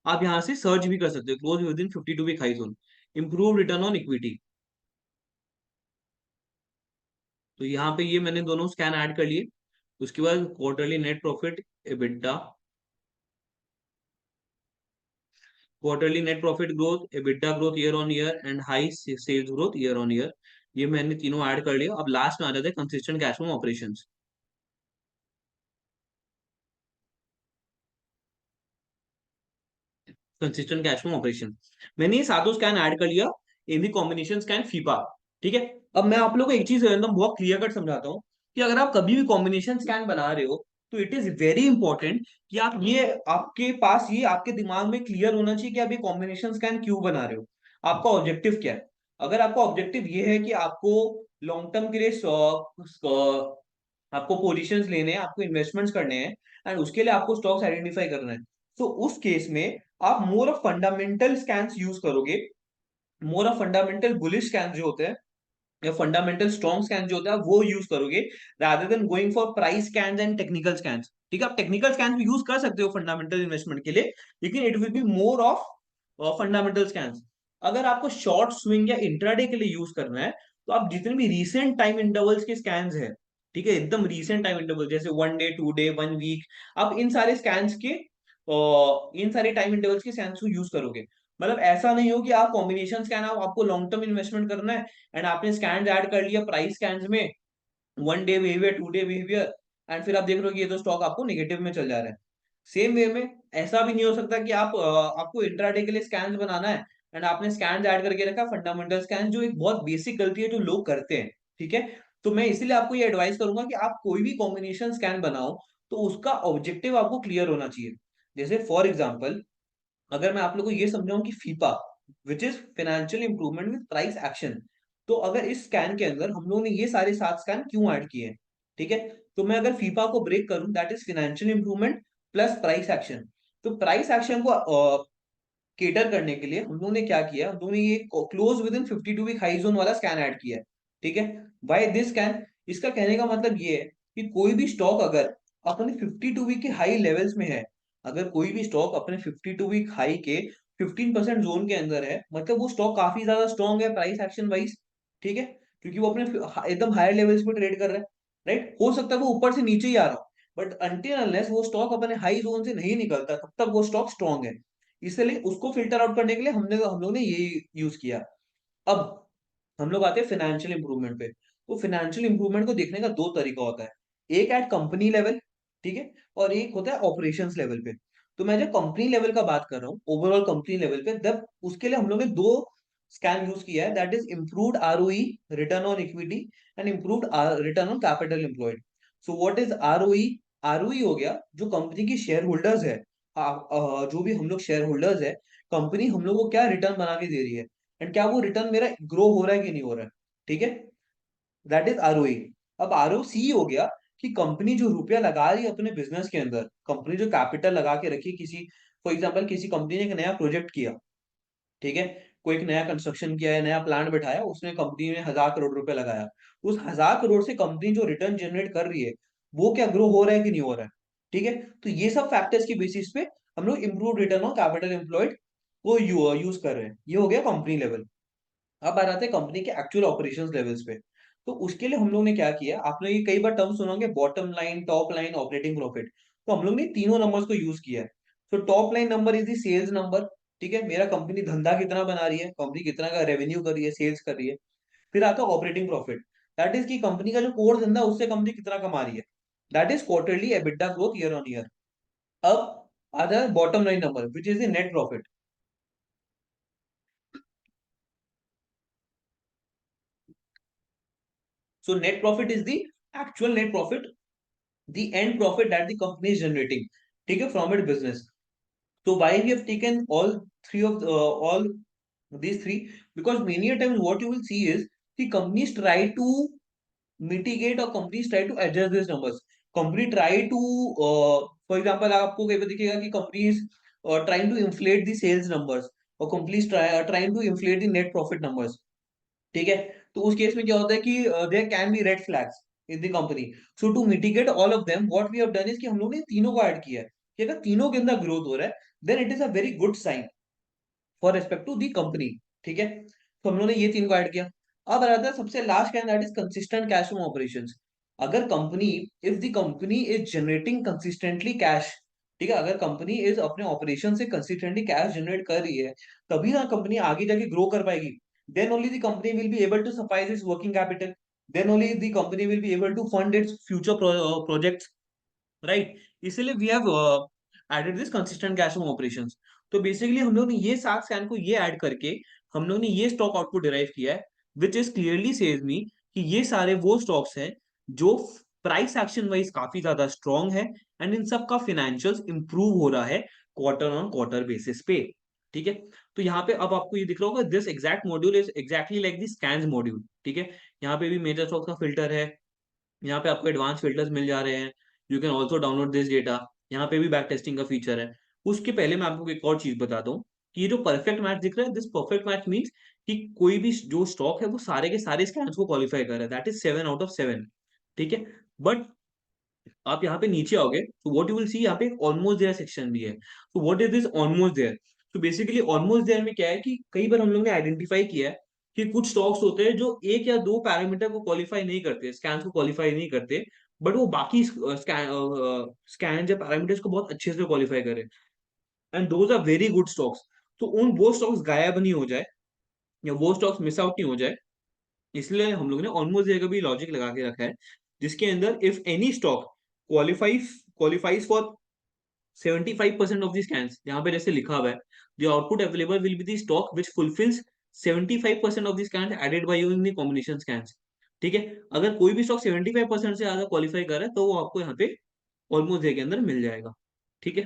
आप यहाँ से सर्च भी कर सकते हो, close within 52 week high zone, improve return on equity. तो यहाँ पे ये मैंने दोनों स्कैन ऐड कर लिए। उसके बाद quarterly net profit, EBITDA, quarterly net profit growth, EBITDA growth year on year, and high sales growth year on year, ये मैंने तीनों ऐड कर लिया। अब लास्ट में आ जाते हैं consistent cash flow operations. Consistent cash flow operation, मैंने ये सातों स्कैन ऐड कर लिया इन दी कॉम्बिनेशन स्कैन फीपा। ठीक है, अब मैं आप लोगों को एक चीज एकदम बहुत क्लियर कट समझाता हूँ कि अगर आप कभी भी कॉम्बिनेशन स्कैन बना रहे हो, तो इट इज वेरी इंपॉर्टेंट कि आप ये, आपके पास ये आपके दिमाग में क्लियर होना चाहिए कि आप ये कॉम्बिनेशन स्कैन क्यों बना रहे हो, आपका ऑब्जेक्टिव क्या है। अगर आपका ऑब्जेक्टिव ये है कि आपको लॉन्ग टर्म के लिए आपको पोजीशंस लेने हैं, आपको इन्वेस्टमेंट्स करने हैं, एंड उसके लिए आपको स्टॉक्स आइडेंटिफाई करना है, तो उस केस में आप more of fundamental scans use करोगे। More of fundamental bullish scans जो होते हैं, या फंडामेंटल स्ट्रॉन्ग स्कैन जो होता है वो यूज करोगे, rather than going for price scans and technical scans. ठीक है, आप टेक्निकल स्कैन भी यूज कर सकते हो फंडामेंटल इन्वेस्टमेंट के लिए, लेकिन it will be more of fundamental scans. अगर आपको शॉर्ट स्विंग या इंट्राडे के लिए यूज करना है, तो आप जितने भी रीसेंट टाइम इंटरवल्स के स्कैन्स है, ठीक है, एकदम रीसेंट टाइम इंटरवल जैसे 1 डे, 2 डे, 1 वीक, आप इन सारे स्कैन्स के इन सारे टाइम इंटरवल्स के स्कैन्स को यूज करोगे। मतलब ऐसा नहीं हो कि आप कॉम्बिनेशन स्कैन, आपको लॉन्ग टर्म इन्वेस्टमेंट करना है एंड आपने स्कैन ऐड कर लिया प्राइस स्कैन में, 1 day behaviour, 2 day behaviour, and फिर आप देख रहे हो कि ये तो स्टॉक आपको निगेटिव में चल जा रहा है। सेम वे में ऐसा भी नहीं हो सकता कि आपको इंट्राडे के लिए स्कैन बनाना है एंड आपने स्कैन ऐड करके रखा फंडामेंटल स्कैन, जो एक बहुत बेसिक गलती है जो लोग करते हैं। ठीक है, तो मैं इसीलिए आपको ये एडवाइस करूंगा कि आप कोई भी कॉम्बिनेशन स्कैन बनाओ, तो उसका ऑब्जेक्टिव आपको क्लियर होना चाहिए। जैसे फॉर एग्जाम्पल, अगर मैं आप लोगों को ये समझाऊं कि FIPA, which is financial improvement with price action, तो अगर इस स्कैन के अंदर हम लोगों ने ये सारे 7 स्कैन क्यों ऐड किए हैं, ठीक है, तो मैं अगर फीपा को ब्रेक करूं, that is financial improvement plus price action. तो प्राइस एक्शन को केटर करने के लिए हम लोगों ने क्या किया, हम लोगों ने ये close within 52 week high zone वाला स्कैन ऐड किया है। ठीक है, बाय दिस स्कैन, इसका कहने का मतलब ये है कि कोई भी स्टॉक अगर अपने 52 वीक के हाई लेवल्स में है, अगर कोई भी स्टॉक अपने 52 वीक हाई के 15% जोन के अंदर है, मतलब वो स्टॉक काफी ज्यादा स्ट्रॉन्ग है प्राइस एक्शन वाइज। ठीक है, क्योंकि वो अपने एकदम हायर लेवल्स पे ट्रेड कर रहा है। राइट, हो सकता है वो ऊपर से नीचे ही आ रहा हो, बट अनटिल अनलेस वो स्टॉक अपने हाई जोन से नहीं निकलता, तब तक वो स्टॉक स्ट्रॉन्ग है। इसलिए उसको फिल्टर आउट करने के लिए हम लोग ने ये यूज किया। अब हम लोग आते हैं फाइनेंशियल इंप्रूवमेंट पे। तो फाइनेंशियल इंप्रूवमेंट को देखने का दो तरीका होता है, एक एट कंपनी लेवल, ठीक है, और एक होता है ऑपरेशंस लेवल पे। तो मैं जब कंपनी लेवल का बात कर रहा हूँ, ओवरऑल कंपनी लेवल पे, तब उसके लिए हम लोग ने दो स्कैन यूज किया है, that is improved ROE, return on equity, and improved return on capital employed. So what is ROE? ROE हो गया जो कंपनी की शेयर होल्डर्स है, जो भी हम लोग शेयर होल्डर्स है, कंपनी हम लोग को क्या रिटर्न बना के दे रही है, एंड क्या वो रिटर्न मेरा ग्रो हो रहा है कि नहीं हो रहा है। ठीक है, दैट इज आरओई। अब आरओसी हो गया कि कंपनी जो रुपया लगा रही है अपने बिजनेस के अंदर, कंपनी जो कैपिटल लगा के रखी किसी, फॉर एग्जांपल किसी कंपनी ने एक नया प्रोजेक्ट किया, ठीक है, कोई एक नया कंस्ट्रक्शन किया है, नया प्लांट बैठाया, उसने कंपनी ने 1,000 करोड़ रुपए लगाया, उस 1,000 करोड़ से कंपनी जो रिटर्न जनरेट कर रही है, वो क्या ग्रो हो रहा है कि नहीं हो रहा है। ठीक है, तो ये सब फैक्टर्स की बेसिस पे हम लोग improve return on capital employed को यूज कर रहे हैं। ये हो गया कंपनी लेवल। अब आ जाते हैं कंपनी के एक्चुअल ऑपरेशंस लेवल्स पे। तो उसके लिए हम लोग ने क्या किया, आपने ये कई बार टर्म सुना होंगे, bottom line, top line, operating profit. तो हम लोग ने तीनों नंबर्स को यूज किया है। तो top line number is the sales number, ठीक है, मेरा कंपनी धंधा कितना बना रही है, कंपनी कितना का रेवेन्यू कर रही है, सेल्स कर रही है। फिर आता है ऑपरेटिंग प्रॉफिट, दैट इज की कंपनी का जो कोर धंधा है, उससे कंपनी कितना कमा रही है, that is quarterly EBITDA growth year on year. अब आता है bottom line number which is the net profit. So net profit is the actual net profit, the end profit that the company is generating, ठीक है, from its business. So why we have taken all these three? Because many a times what you will see is the companies try to mitigate or companies try to adjust these numbers. Company try to, for example, आपको कहीं पर दिखेगा कि companies trying to inflate the sales numbers, और companies trying to inflate the net profit numbers. ठीक है, तो उस केस में क्या होता है कि there can be red flags in the company. So to mitigate all of them what we have done is कि हम लोग ने तीनों को ऐड किया है, कि अगर तीनों के अंदर ग्रोथ हो रहा है then it is a very good sign for respect to the company. ठीक है, तो हम लोग ने ये तीन को ऐड किया. अब आ जाता है सबसे last scan, that is consistent cash from operations. अगर company, if the company is generating consistently cash, ठीक है, अगर कंपनी इज अपने ऑपरेशन से कंसिस्टेंटली कैश जनरेट कर रही है, तभी ना कंपनी आगे जाके ग्रो कर पाएगी. then only the company will be able to suffice its working capital, then only the company will be able to fund its future projects, right. इसलिए we have added this consistent cash from operations. तो basically हम लोग ने ये सात scan को ये add करके हम लोग ने ये स्टॉक आउटपुट डिराइव किया है, विच इज क्लियरली सेज मी कि ये सारे वो स्टॉक्स हैं जो प्राइस एक्शन वाइज काफी ज्यादा स्ट्रॉन्ग है, एंड इन सब का फिनेंशियल्स इंप्रूव हो रहा है क्वार्टर ऑन क्वार्टर बेसिस पे. ठीक है, तो यहाँ पे अब आपको ये दिख रहा होगा, this exact module is exactly like the scans module. ठीक है, यहाँ पे भी मेजर स्टॉक्स का फिल्टर है, यहाँ पे आपको एडवांस फिल्टर्स मिल जा रहे हैं. You can also download this data. यहाँ पे भी बैक टेस्टिंग का फीचर है. उसके पहले मैं आपको एक और चीज बताता हूँ कि ये जो परफेक्ट मैच दिख रहा है, दिस परफेक्ट मैच मीन्स कि कोई भी जो स्टॉक है वो सारे के सारे स्कैन्स को क्वालिफाई कर रहा है, दैट इज 7 आउट ऑफ 7. ठीक है, बट आप यहाँ पे नीचे आओगे तो व्हाट यू विल सी, यहाँ पे ऑलमोस्ट देयर सेक्शन भी है. तो what is this almost there? तो बेसिकली ऑलमोस्ट देयर में क्या है कि कई बार हम लोग ने आइडेंटिफाई किया है कि कुछ स्टॉक्स होते हैं जो एक या दो पैरामीटर को क्वालिफाई नहीं करते, स्कैन को क्वालिफाई नहीं करते, बट वो बाकी स्कैन या पैरामीटर्स को बहुत अच्छे से क्वालिफाई करे, and those are very good stocks. तो उन वो स्टॉक्स गायब नहीं हो जाए या वो स्टॉक्स मिस आउट नहीं हो जाए, इसलिए हम लोग ने ऑलमोस्ट देयर का भी लॉजिक लगा के रखा है, जिसके अंदर if any stock qualifies for 75% of the scans, यहाँ पे जैसे लिखा हुआ है, the output available will be the stock which fulfills 75% of the scans added by you in the combination scans. ठीक है, अगर कोई भी स्टॉक 75% से ज्यादा क्वालिफाई कर रहा है तो वो आपको यहाँ पे ऑलमोस्ट डे के अंदर मिल जाएगा. ठीक है,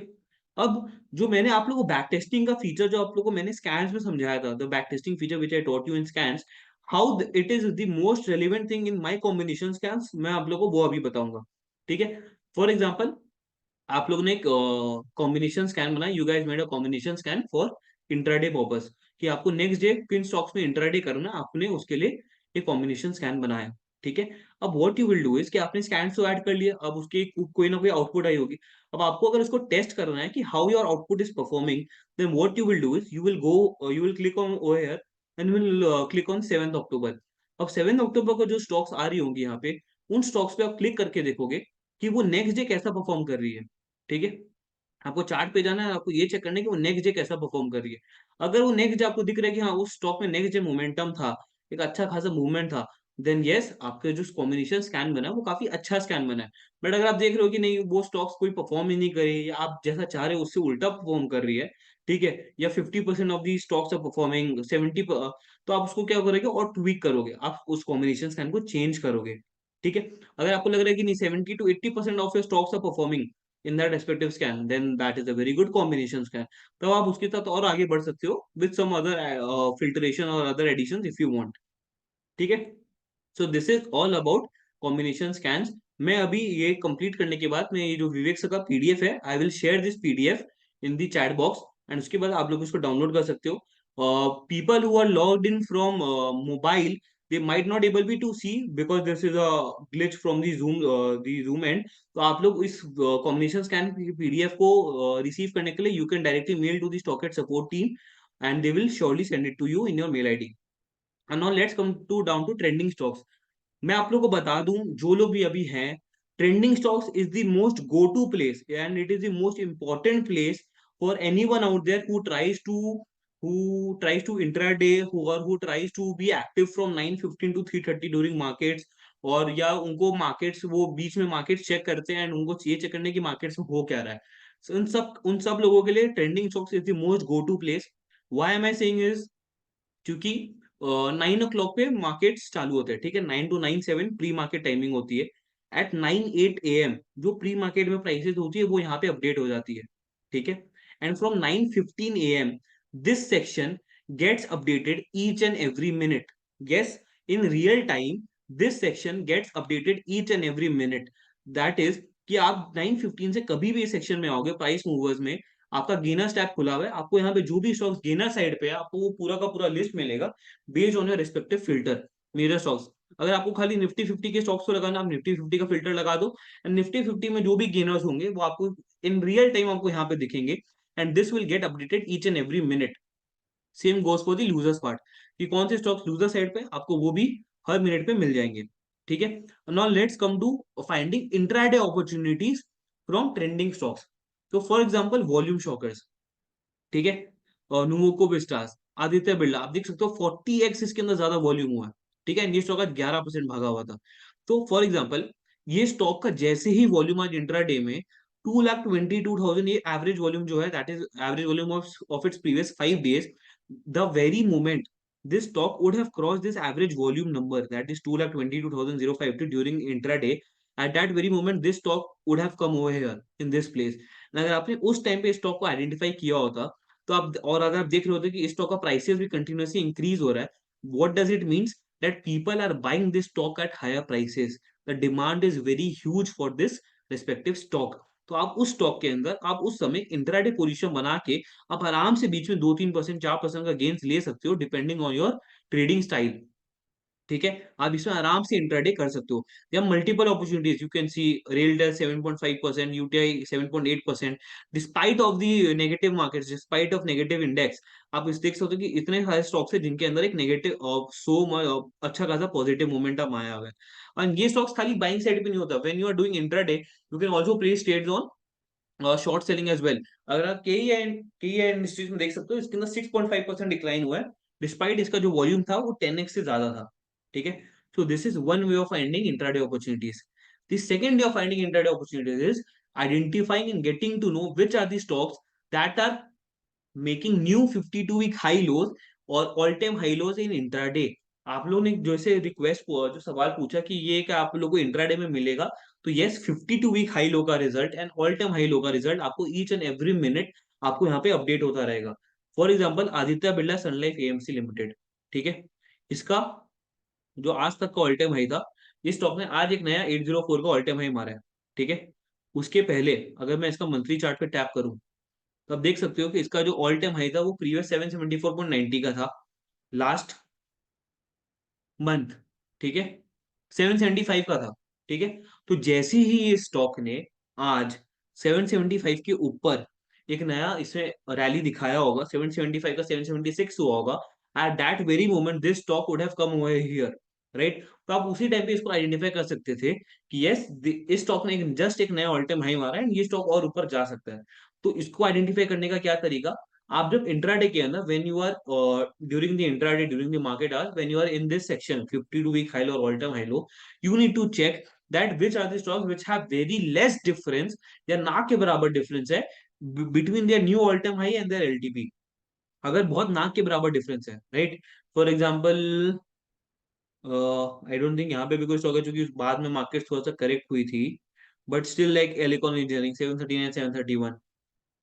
अब जो मैंने आप लोगों को बैक टेस्टिंग का फीचर जो आप लोगों को मैंने स्कैन्स में समझाया था, the back testing feature which I taught you in scans, how it is the most relevant thing in my combination scans, मैं आप लोगों को वो अभी बताऊंगा. ठीक है, फॉर एग्जाम्पल आप लोग ने एक कॉम्बिनेशन स्कैन बनाया, you guys made a combination scan for intraday purpose, कि आपको नेक्स्ट डे किन स्टॉक्स में इंट्राडे करना, आपने उसके लिए एक कॉम्बिनेशन स्कैन बनाया. ठीक है, अब what you will do is कि आपने स्कैन तो ऐड कर लिया, अब उसकी कोई ना कोई आउटपुट आई होगी. अब आपको अगर उसको टेस्ट करना है कि how your output is performing, then what you will do is you will click on ओयर and will click on 7 October. अब 7 अक्टूबर को जो स्टॉक्स आ रही होंगी यहाँ पे, उन स्टॉक्स पे आप क्लिक करके देखोगे कि वो नेक्स्ट डे कैसा परफॉर्म कर रही है. ठीक है, आपको चार्ट पे जाना है, आपको ये चेक करना है कि वो नेक्स्ट डे कैसा परफॉर्म कर रही है. अगर वो नेक्स्ट डे आपको दिख रहा है कि हाँ उस स्टॉक में नेक्स्ट डे मोमेंटम था, एक अच्छा खासा मूवमेंट था, देन यस आपके जो कॉम्बिनेशन स्कैन बना है वो काफी अच्छा स्कैन बना है. बट अगर आप देख रहे हो कि नहीं वो स्टॉक्स कोई परफॉर्म ही नहीं करे, या आप जैसा चाह रहे हो उससे उल्टा परफॉर्म कर रही है, ठीक है, या 50% of the stocks are performing 70, तो आप उसको क्या करोगे और ट्वीक करोगे, आप उस कॉम्बिनेशन स्कैन को चेंज करोगे. ठीक है, अगर आपको लग रहा है कि नहीं 70 to 80% of your stocks are performing in that respective scan, then that is a very good combination scan. तब आप उसके साथ और आगे बढ़ सकते हो with some other filtration or other additions if you want. ठीक है, so this is all about combination scans. मैं अभी ये कंप्लीट करने के बाद मैं ये जो विवेक सर का पीडीएफ है, I will share this PDF in the chat box, and उसके बाद आप लोग इसको डाउनलोड कर सकते हो. People who are logged in from mobile, they might not able be to see because this is a glitch from the zoom end. तो आप लोग इस कॉम्बिनेशन स्कैन पीडीएफ को रिसीव करने के लिए you can directly mail to the Stockage support team, and they will surely send it to you in your mail ID. And now let's come to down to trending stocks. मैं आप लोग को बता दूं, जो लोग भी अभी हैं, trending stocks is the most go to place and it is the most important place for anyone out there who tries to intraday, who tries to be active from 9:15 to 3:30 during markets, और या उनको markets वो बीच में markets check करते हैं and उनको ये check करने की मार्केट्स में हो क्या रहा है. So, उन सब लोगों के लिए trending stocks is the most go to place. Why am I saying is क्योंकि 9 o'clock पे मार्केट्स चालू होते हैं, ठीक है, 9 to 9, 7 प्री मार्केट टाइमिंग होती है। एट 9, 8 AM जो प्री मार्केट में प्राइसेस होती है वो यहाँ पे अपडेट हो जाती है, ठीक है। And from 9:15 AM this section gets updated each and every minute. Guess, in real time this section gets updated each and every minute. That is कि आप 9:15 से कभी भी इस सेक्शन में आओगे प्राइस मूवर्स में, आपका गेनर्स टैब खुला हुआ है, आपको यहाँ पे जो भी स्टॉक्स गेनर साइड पे है आपको वो पूरा का पूरा लिस्ट मिलेगा based on your respective filter, major stocks. अगर आपको खाली निफ्टी 50 के स्टॉक्स को लगाना, आप निफ्टी 50 का फिल्टर लगा दो, एंड निफ्टी 50 में जो भी गेनर्स होंगे वो आपको इन रियल टाइम आपको यहाँ पे दिखेंगे, and this will get updated each and every minute. Same goes for the losers part, कि कौन से स्टॉक्स लूजर साइड पे आपको वो भी हर मिनट पे मिल जाएंगे, ठीक है। Now let's come to finding intraday opportunities from trending stocks. तो फॉर एग्जांपल वॉल्यूम शॉकर्स, ठीक है, और नुवोको विस्टास, आदित्य बिरला, आप देख सकते हो 40x इसके अंदर ज्यादा वॉल्यूम हुआ है, ठीक है, ये स्टॉक आज 11% भागा हुआ था। तो फॉर एग्जांपल ये स्टॉक का जैसे ही वॉल्यूम आज इंट्राडे में 2,22,000 ये एवरेज वॉल्यूम जो है, that is average volume of its previous 5 days, the very moment this stock would have crossed this average volume number, that is 2,22,052 during intraday, at that very moment this stock would have come over here in this place। अगर आपने उस time पे stock को identify किया होता तो आप, और अगर आप देख रहे होते कि इस स्टॉक का प्राइसेस भी कंटिन्यूअसली इंक्रीज हो रहा है, what does it means, that people are buying this stock at higher prices, the demand is very huge for this respective stock. तो आप उस स्टॉक के अंदर आप उस समय इंट्राडे पोजीशन बना के आप आराम से बीच में 2-3%, 4% का गेन्स ले सकते हो depending on your trading style, ठीक है। आप इसमें आराम से इंट्राडे कर सकते हो। There multiple opportunities, you can see RailTel 7.5%, UTI 7.8%, despite of the negative markets, despite of negative index. आप इस देख सकते हो कि इतने सारे स्टॉक्स है जिनके अंदर एक नेगेटिव अच्छा खासा पॉजिटिव मोमेंटम आया हुआ है। और ये स्टॉक्स खाली बाइंग साइड पे नहीं होता, when you are doing intraday you can also place trades on short selling as well. अगर आप के इंडस्ट्रीज में देख सकते हो इसके अंदर 6.5% डिक्लाइन हुआ है, डिस्पाइट इसका जो वॉल्यूम था वो 10x से ज्यादा था, ठीक है। So this is one way of finding intraday opportunities. The second way of finding intraday opportunities is identifying and getting to know which are the stocks that are making new 52 week high lows और all time high lows in intraday. आप लोगों ने जैसे request जो सवाल पूछा कि ये क्या आप लोगों को इंट्राडे में मिलेगा, तो यस, 52 वीक हाई लो का result and all time high लो का रिजल्ट आपको ईच एंड एवरी मिनट आपको यहाँ पे अपडेट होता रहेगा। For example Aditya Birla Sun Life AMC limited, ठीक है, इसका जो आज तक का ऑल टाइम हाई था, इस स्टॉक ने आज एक नया 804 का ऑल टाइम हाई मारा है, ठीक है। उसके पहले अगर मैं इसका मंथली चार्ट पे टैप करूं तो आप देख सकते हो कि इसका जो ऑल टाइम हाई था वो प्रीवियस 774.90 का था लास्ट मंथ, ठीक है, 775 का था, ठीक है। तो जैसे ही ये स्टॉक ने आज 775 के ऊपर एक नया इसमें रैली दिखाया होगा, 775 का 776 हुआ होगा, eight that very moment this stock would have come over here, right. तो आप उसी टाइम पे इसको आइडेंटिफाई कर सकते थे कि यस, इस स्टॉक ने जस्ट एक नया ऑल टाइम हाई मारा है एंड ये स्टॉक और ऊपर जा सकता है। तो इसको आइडेंटिफाई करने का क्या तरीका, आप जब इंट्राडे के अंदर when you are during the intraday during the market hours when you are in this section 52 week high low और all time high low, you need to check that which are the stocks which have very less difference या ना के बराबर difference है between their new all time high and their LTP। अगर बहुत ना के बराबर डिफरेंस है, right. For example I don't think यहाँ पे भी कोई स्टॉक है, क्योंकि बाद में मार्केट थोड़ा सा करेक्ट हुई थी, but still like Elecon engineering 739 731,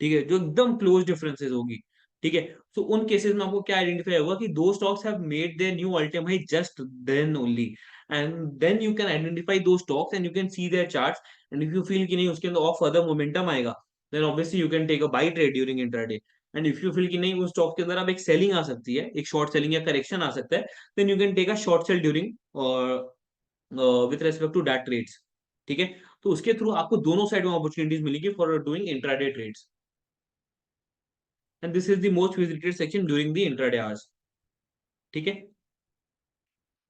ठीक है, जो एकदम क्लोज डिफरेंसेस होगी, ठीक है। सो उन केसेस में आपको क्या आइडेंटिफाई होगा कि those stocks have made their new all time high just then only, and then you can identify those stocks and you can see their charts, and if you feel कि नहीं उसके अंदर और फर्दर मोमेंटम आएगा, then obviously you can take a buy trade during intraday. And if you feel कि नहीं उस stock के अंदर अब एक सेलिंग आ सकती है, एक शॉर्ट सेलिंग या करेक्शन आ सकता है, then you can take a short sell during with respect to that trades, ठीक है। तो उसके थ्रू आपको दोनों साइड में अपॉर्चुनिटीज मिलेगी for doing intraday trades, and this is the most visited section during the intraday hours, ठीक है।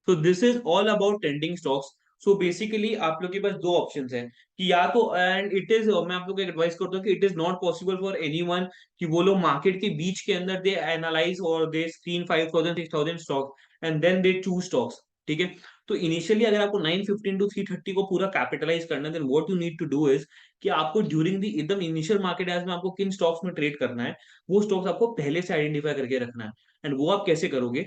so this is all about trending stocks। so basically आप लोग के पास दो ऑप्शंस हैं कि या तो, एंड इट इज, मैं आप लोग को एडवाइस करता हूँ कि it is not possible for anyone कि वो लोग मार्केट के बीच के अंदर दे एनालाइज और they screen 5,000 6,000 stock and then they choose stocks, ठीक है। तो इनिशियली अगर आपको 9:15 to 3:30 को पूरा कैपिटलाइज करना है, then what you need to do is कि आपको ड्यूरिंग द एकदम इनिशियल मार्केट एज में आपको किन स्टॉक्स में ट्रेड करना है, वो स्टॉक्स आपको पहले से आइडेंटिफाई करके रखना है। एंड वो आप कैसे करोगे,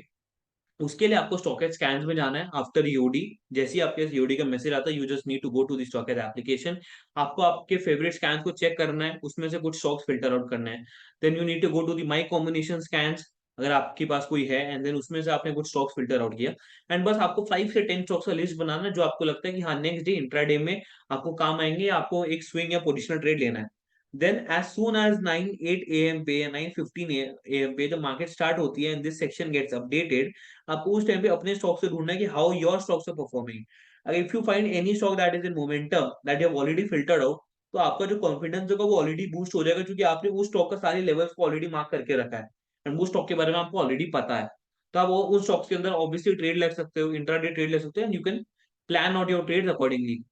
उसके लिए आपको स्टॉकेज स्कैन्स में जाना है आफ्टर ईओडी। जैसे ही आपके ईओडी का मैसेज आता है, you just need to go to the StockEdge application. आपको आपके फेवरेट स्कैन्स को चेक करना है, उसमें से कुछ स्टॉक्स फिल्टर आउट करना है। Then you need to go to the my combination scans, अगर आपके पास कोई है, एंड देन उसमें से आपने कुछ स्टॉक्स फिल्टर आउट किया। एंड बस आपको 5 से 10 स्टॉक्स का लिस्ट बनाना है, जो आपको लगता है कि हाँ नेक्स्ट डे इंट्राडे में आपको काम आएंगे, आपको एक स्विंग या पोजिशनल ट्रेड लेना है। Then as soon as 9 8 AM पे या 9:15 AM पे जब मार्केट स्टार्ट होती है and this section gets updated, आपको उस टाइम पे अपने स्टॉक से ढूंढना है कि how your stocks are performing. अगर if you find any stock that is in momentum that you have already filtered out, तो आपका जो कॉन्फिडेंस होगा वो ऑलरेडी बूस्ट हो जाएगा, क्योंकि आपने उस स्टॉक का सारे लेवल्स को ऑलरेडी मार्क करके रखा है एंड वो स्टॉक के बारे में आपको ऑलरेडी पता है। तो आप वो उस स्टॉक्स के अंदर ऑब्वियसली ट्रेड ले सकते हो, इंट्राडे ट्रेड ले सकते हो, and you can plan out your trades accordingly.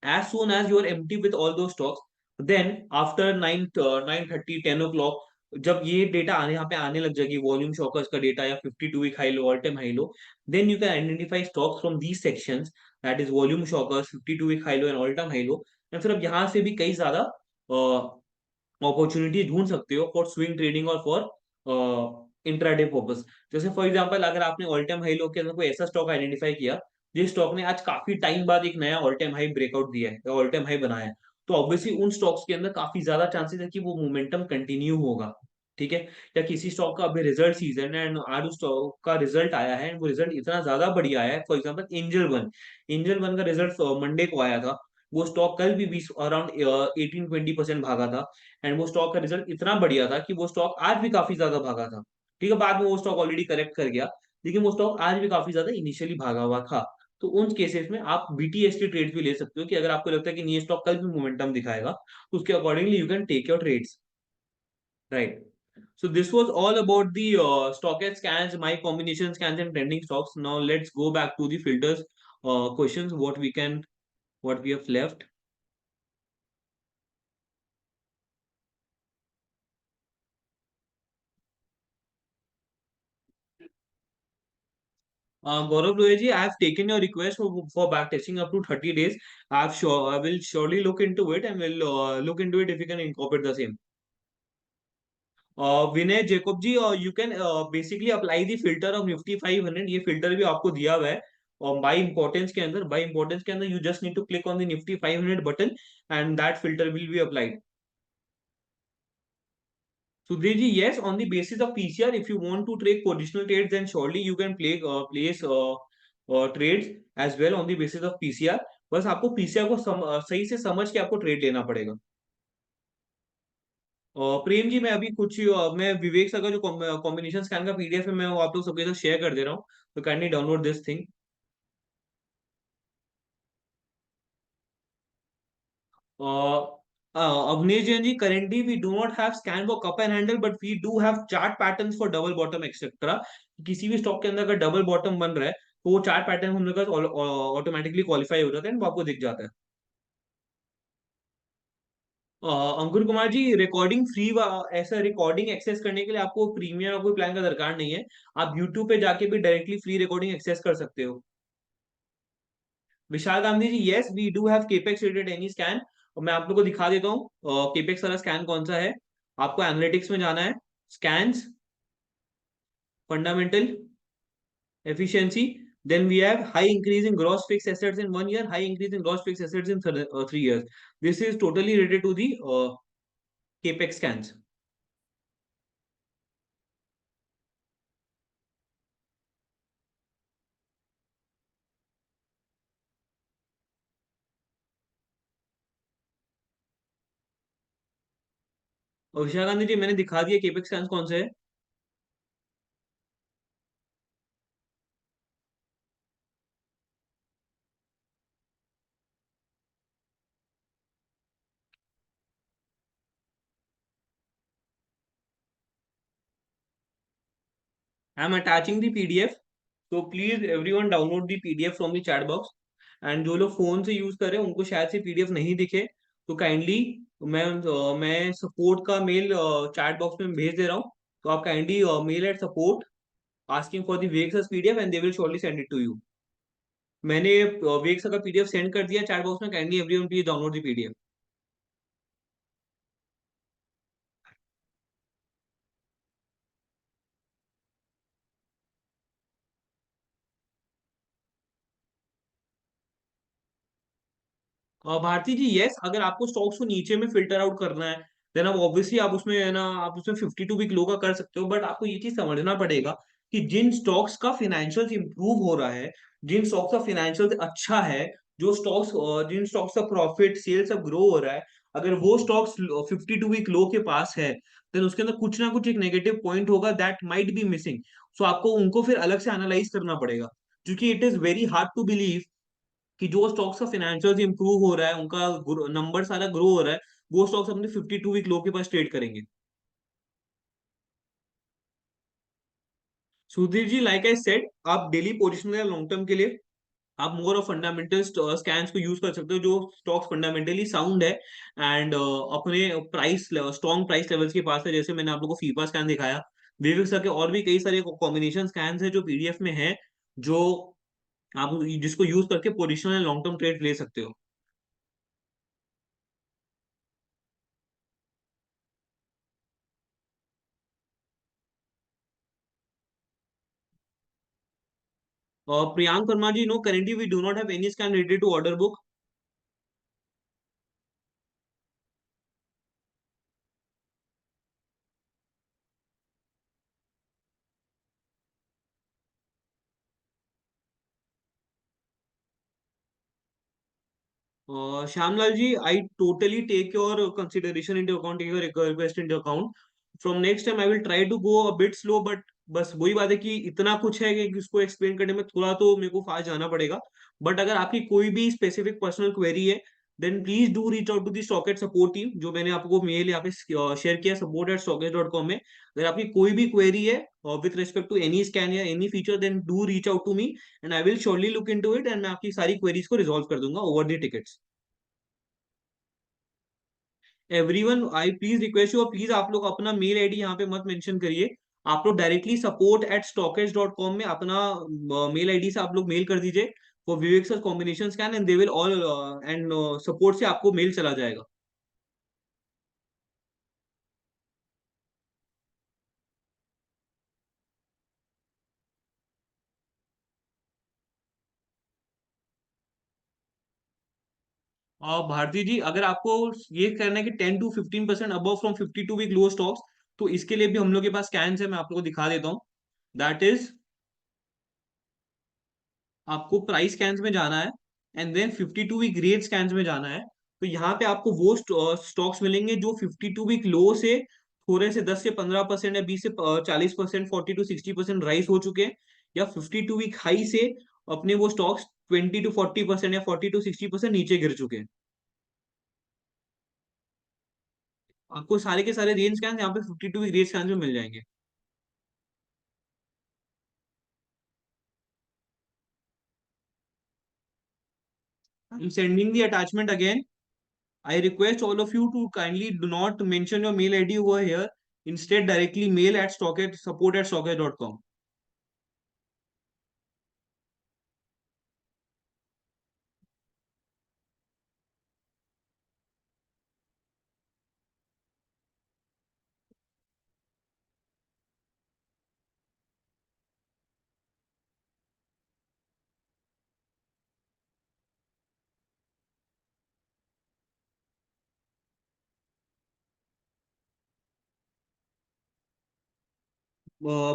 as soon as you are empty with all those stocks, then after 9:30 10 o'clock, जब ये डेटा आने यहाँ पे आने लग जाएगी, वॉल्यूम शॉकर्स का डेटा या 52 week high low, all time high low, then you can identify stocks from these sections, that is volume shockers, 52 week high low and all time high low. And फिर अब यहाँ से भी कई ज्यादा opportunity ढूंढ सकते हो फॉर स्विंग ट्रेडिंग और फॉर इंट्राडे पर्पस। जैसे फॉर एग्जांपल, अगर आपने ऑल टाइम हाई लो के अंदर कोई ऐसा स्टॉक आइडेंटिफाई किया जिस स्टॉक ने आज काफी टाइम बाद एक नया ऑल टाइम हाई ब्रेकआउट दिया है या ऑल टाइम हाई बनाया है, तो ऑब्वियसली उन स्टॉक्स के अंदर काफी ज्यादा चांसेस है कि वो मोमेंटम कंटिन्यू होगा। ठीक है। या किसी स्टॉक का अभी रिजल्ट सीजन है एंड आज उस स्टॉक का रिजल्ट आया है, वो रिजल्ट इतना ज्यादा बढ़िया आया है, फॉर एग्जांपल एंजल वन का रिजल्ट मंडे को आया था। वो स्टॉक कल भी 20 अराउंड 18-20% भागा था। एंड वो स्टॉक का रिजल्ट इतना बढ़िया था कि वो स्टॉक आज भी काफी ज्यादा भागा था। ठीक है, बाद में वो स्टॉक ऑलरेडी करेक्ट कर गया, लेकिन वो स्टॉक आज भी काफी ज्यादा इनिशियली भागा हुआ था। तो उन केसेस में आप बीटीएसटी ट्रेड भी ले सकते हो, कि अगर आपको लगता है कि नहीं ये स्टॉक कल भी मोमेंटम दिखाएगा, तो उसके accordingly you can take your trades, right. So this was all about the stock and scans, my combination scans and trending stocks. Now let's go back to the filters questions. What we have left. Gaurav Loyaji, I have taken your request for back testing up to 30 days. I will surely look into it and will look into it if you can incorporate the same. Vinay Jacob ji, you can basically apply the filter of Nifty 500। ये filter भी आपको दिया हुआ है और bye importance के अंदर you just need to click on the Nifty 500 button and that filter will be applied. Sudhir ji, yes, on the basis of PCR, if you want to take positional trades, then surely you can place trades as well on the basis of PCR. बस आपको PCR को सही से समझ के आपको trade लेना पड़ेगा। प्रेम जी, मैं अभी कुछ मैं विवेक सर का जो कॉम्बिनेशन स्कैन का पीडीएफ है, मैं वो आप लोग सबके साथ शेयर कर दे रहा हूँ, तो kindly download this thing. Avnesh Jain ji, currently we do not have scan for cup and handle, but we do have chart patterns for double bottom etc. किसी भी स्टॉक के अंदर अगर डबल बॉटम बन रहा है, तो वो चार्ट पैटर्न हम लोग का ऑटोमेटिकली क्वालिफाई हो जाता है, वो आपको दिख जाता है। अंकुर कुमार जी, रिकॉर्डिंग फ्री, ऐसा रिकॉर्डिंग एक्सेस करने के लिए आपको प्रीमियम या कोई प्लान का दरकार नहीं है। आप यूट्यूब पे जाके भी डायरेक्टली फ्री रिकॉर्डिंग एक्सेस कर सकते हो। Vishal Gandhi ji, yes we do have capex rated any scan. और मैं आप लोग को दिखा देता हूँ केपेक्स वाला स्कैन कौन सा है। आपको एनालिटिक्स में जाना है, scans, fundamental, efficiency, then we have high increase in gross fixed assets in 1 year, high increase in gross fixed assets in 3 years. This is totally related to the capex scans. और विशाल गांधी जी, मैंने दिखा दिया capex scans कौन से है। I am attaching the PDF, तो please everyone download the PDF from the chat box. And जो लोग फोन से यूज कर रहे हैं उनको शायद से पीडीएफ नहीं दिखे, तो काइंडली मैं सपोर्ट का मेल चैट बॉक्स में भेज दे रहा हूँ। तो आप kindly mail at support asking for the Vegas PDF and they will surely send it to you. मैंने वेक्स का पीडीएफ सेंड कर दिया चैट बॉक्स में, kindly everyone please download the PDF. Bharti ji, yes, अगर आपको स्टॉक्स को नीचे में फिल्टर आउट करना है, देन अब ऑब्वियसली आप उसमें है ना, आप उसमें 52 वीक लो का कर सकते हो, बट आपको ये चीज समझना पड़ेगा कि जिन स्टॉक्स का फिनेंशियल इंप्रूव हो रहा है, जिन स्टॉक्स का फिनेंशियल अच्छा है, जो स्टॉक्स जिन स्टॉक्स का प्रॉफिट सेल्स सब ग्रो हो रहा है, अगर वो स्टॉक्स 52 वीक लो के पास है, देन उसके अंदर कुछ ना कुछ एक नेगेटिव पॉइंट होगा that might be missing. So आपको उनको फिर अलग से एनालाइज करना पड़ेगा, क्योंकि it is very hard to believe कि जो स्टॉक्स का फाइनेंशियल इंप्रूव हो रहा है, उनका नंबर सारा ग्रो हो रहा है, वो स्टॉक्स अपने 52 वीक लो के पास ट्रेड करेंगे। Sudhir ji, like I said, आप डेली पोजिशन या लॉन्ग टर्म के लिए आप मोर ऑफ फंडामेंटल स्कैन्स को यूज कर सकते हो, जो स्टॉक्स फंडामेंटली साउंड है एंड अपने प्राइस स्ट्रॉन्ग प्राइस लेवल्स के पास है। जैसे मैंने आप लोगों को फीफा स्कैन दिखाया, विविक्स के और भी कई सारे कॉम्बिनेशन स्कैन्स है जो पीडीएफ में है, जो आप जिसको यूज करके पोजिशनल या लॉन्ग टर्म ट्रेड ले सकते हो। Priyank Verma ji, no, currently we do not have any scan related to order book. Shyamlal ji, I totally take your consideration into account, take your request into account. From next time I will try to go a bit slow, but बस वही बात है कि इतना कुछ है कि इसको एक्सप्लेन करने में थोड़ा तो मेरे को फास्ट जाना पड़ेगा। बट अगर आपकी कोई भी स्पेसिफिक पर्सनल क्वेरी है, then please do reach out to the Stockage support team, जो मैंने आपको मेल यहाँ पे शेयर किया, support@stockage.com में। अगर आपकी कोई भी क्वेरी है with respect to any scan या any feature, then do reach out to me and I will surely look into it, and मैं आपकी सारी क्वेरीज को रिजॉल्व कर दूंगा over the tickets. Everyone, I please request you, please आप लोग अपना मेल आईडी यहाँ पे मत मेंशन करिए। आप लोग डायरेक्टली support@stockage.com में अपना मेल आईडी से आप लोग मेल कर दीजिए for Vivek sir combination scan, and they will all and support से आपको मेल चला जाएगा। भारती जी, अगर आपको ये करना है कि 10 to 15% above from 52 week low stocks, तो इसके लिए भी हम लोग के पास स्कैन है, मैं आप लोग को दिखा देता हूँ। दैट इज, आपको प्राइस स्कैन्स में जाना है and then 52 week rate scans में जाना है। तो यहाँ पे आपको वो स्टॉक्स मिलेंगे जो 52 वीक लो से थोड़े से 10 से 15% या 20 से 40%, 40 to 60% राइज हो चुके हैं, या 52 वीक हाई से अपने वो स्टॉक्स 20 to 40% या 40 to 60% नीचे गिर चुके हैं। आपको सारे के सारे रेंज स्कैन यहाँ पे 52 वीक रेंज स्कैन में मिल जाएंगे। I am sending the attachment again. I request all of you to kindly do not mention your mail ID over here. Instead, directly mail at support@stockage.com.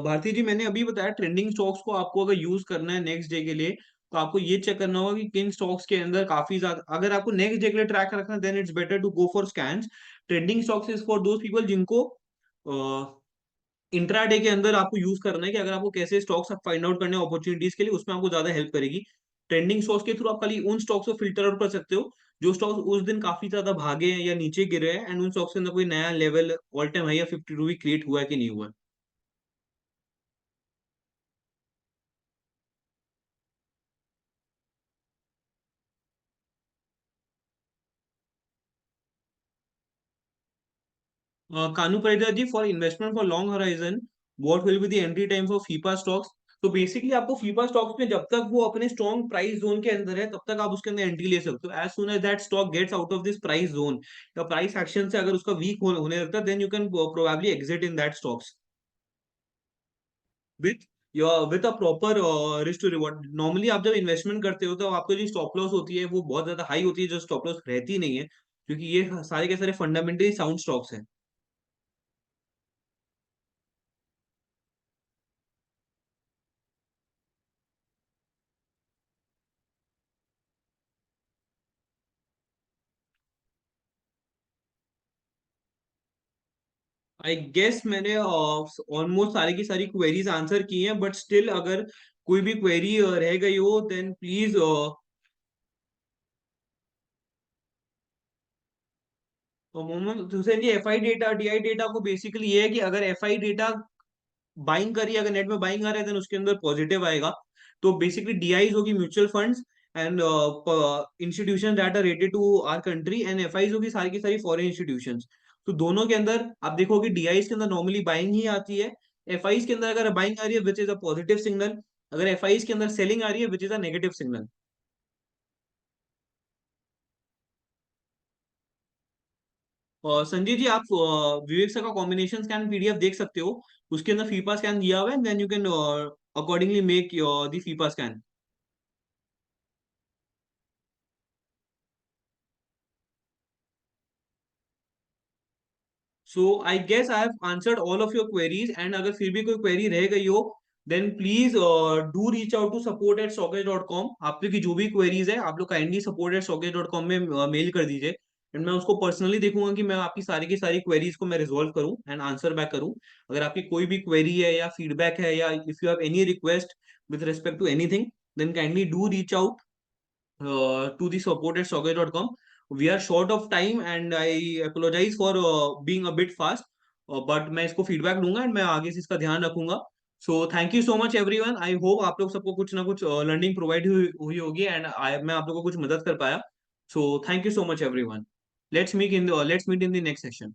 Bharti ji, मैंने अभी बताया trending stocks को आपको अगर use करना है नेक्स्ट डे के लिए, तो आपको ये चेक करना होगा कि किन स्टॉक्स के अंदर काफी ज्यादा, अगर आपको नेक्स्ट डे के लिए ट्रैक रखना है, then it's better to go for scans. Trending stocks is for those people जिनको इंट्राडे के अंदर आपको यूज करना है, कि अगर आपको कैसे स्टॉक्स फाइंड आउट करने हैं अपॉर्चुनिटीज के लिए, उसमें आपको ज्यादा हेल्प करेगी। ट्रेंडिंग स्टॉक्स के थ्रू आप खाली उन स्टॉक्स को फिल्टर आउट कर सकते हो जो स्टॉक्स उस दिन काफी ज्यादा भागे हैं या नीचे गिरे हैं, एंड उन स्टॉक्स के अंदर कोई नया लेवल ऑल टाइम हाई या 52 वीक क्रिएट हुआ है कि नहीं हुआ है। Kanu Parija ji, for investment for long horizon, what will be the entry time for FIPA stocks? तो बेसिकली आपको फीपा स्टॉक्स में जब तक वो अपने स्ट्रॉन्ग प्राइस जोन के अंदर है, तब तक आप उसके अंदर एंट्री ले सकते हो। As soon as that stock gets out of this price zone या प्राइस एक्शन से अगर उसका वीक होने लगता है, then you can probably exit in that stocks with, with a proper risk to reward. Normally आप जब इन्वेस्टमेंट करते हो तो आपको जो स्टॉप लॉस होती है वो बहुत ज्यादा हाई होती है, जो स्टॉप लॉस रहती नहीं है, क्योंकि ये सारे के सारे फंडामेंटली साउंड स्टॉक्स हैं। आई गेस मैंने ऑलमोस्ट सारी की सारी क्वेरीज आंसर की हैं, बट स्टिल अगर कोई भी क्वेरी रह गई हो then please. Mohammad Hussain ji, F I data D I data को बेसिकली ये है कि अगर एफ आई डेटा बाइंग करी, अगर नेट में बाइंग आ रहा है देन उसके अंदर पॉजिटिव आएगा। तो बेसिकली डीआईज होगी mutual funds and institution that are rated to our country, and FIs होगी सारी की सारी फॉरेन इंस्टीट्यूशंस। तो दोनों के अंदर आप देखोगे डीआईज के अंदर नॉर्मली बाइंग ही आती है। एफआईज के अंदर अगर बाइंग आ रही है which is a positive signal, अगर एफआईज के अंदर सेलिंग आ रही है which is a negative signal. और संजय जी, आप विवेक सर का कॉम्बिनेशन स्कैन पीडीएफ देख सकते हो, उसके अंदर फीपा स्कैन दिया हुआ है, then you can accordingly make the FIPA scan. So I guess I have answered all of your queries, and अगर फिर भी कोई क्वेरी रह गई हो then please do reach out to support@stockage.com। आपकी की जो भी क्वेरीज है आप लोग काइंडली support@stockage.com में मेल कर दीजिए, एंड मैं उसको पर्सनली देखूंगा कि मैं आपकी सारी की सारी क्वेरीज को मैं रिजॉल्व करूं एंड आंसर बैक करूं। अगर आपकी कोई भी क्वेरी है या फीडबैक है या if you have any request with respect to anything, then kindly do reach out to the support@socket.com. We are short of time and I apologize for being a bit fast, but मैं इसको feedback लूंगा and मैं आगे से इसका ध्यान रखूंगा। सो thank you so much everyone, I hope आप लोग सबको कुछ ना कुछ लर्निंग प्रोवाइड हुई होगी एंड मैं आप लोगों को कुछ मदद कर पाया। So thank you so much everyone. Let's meet in the next session.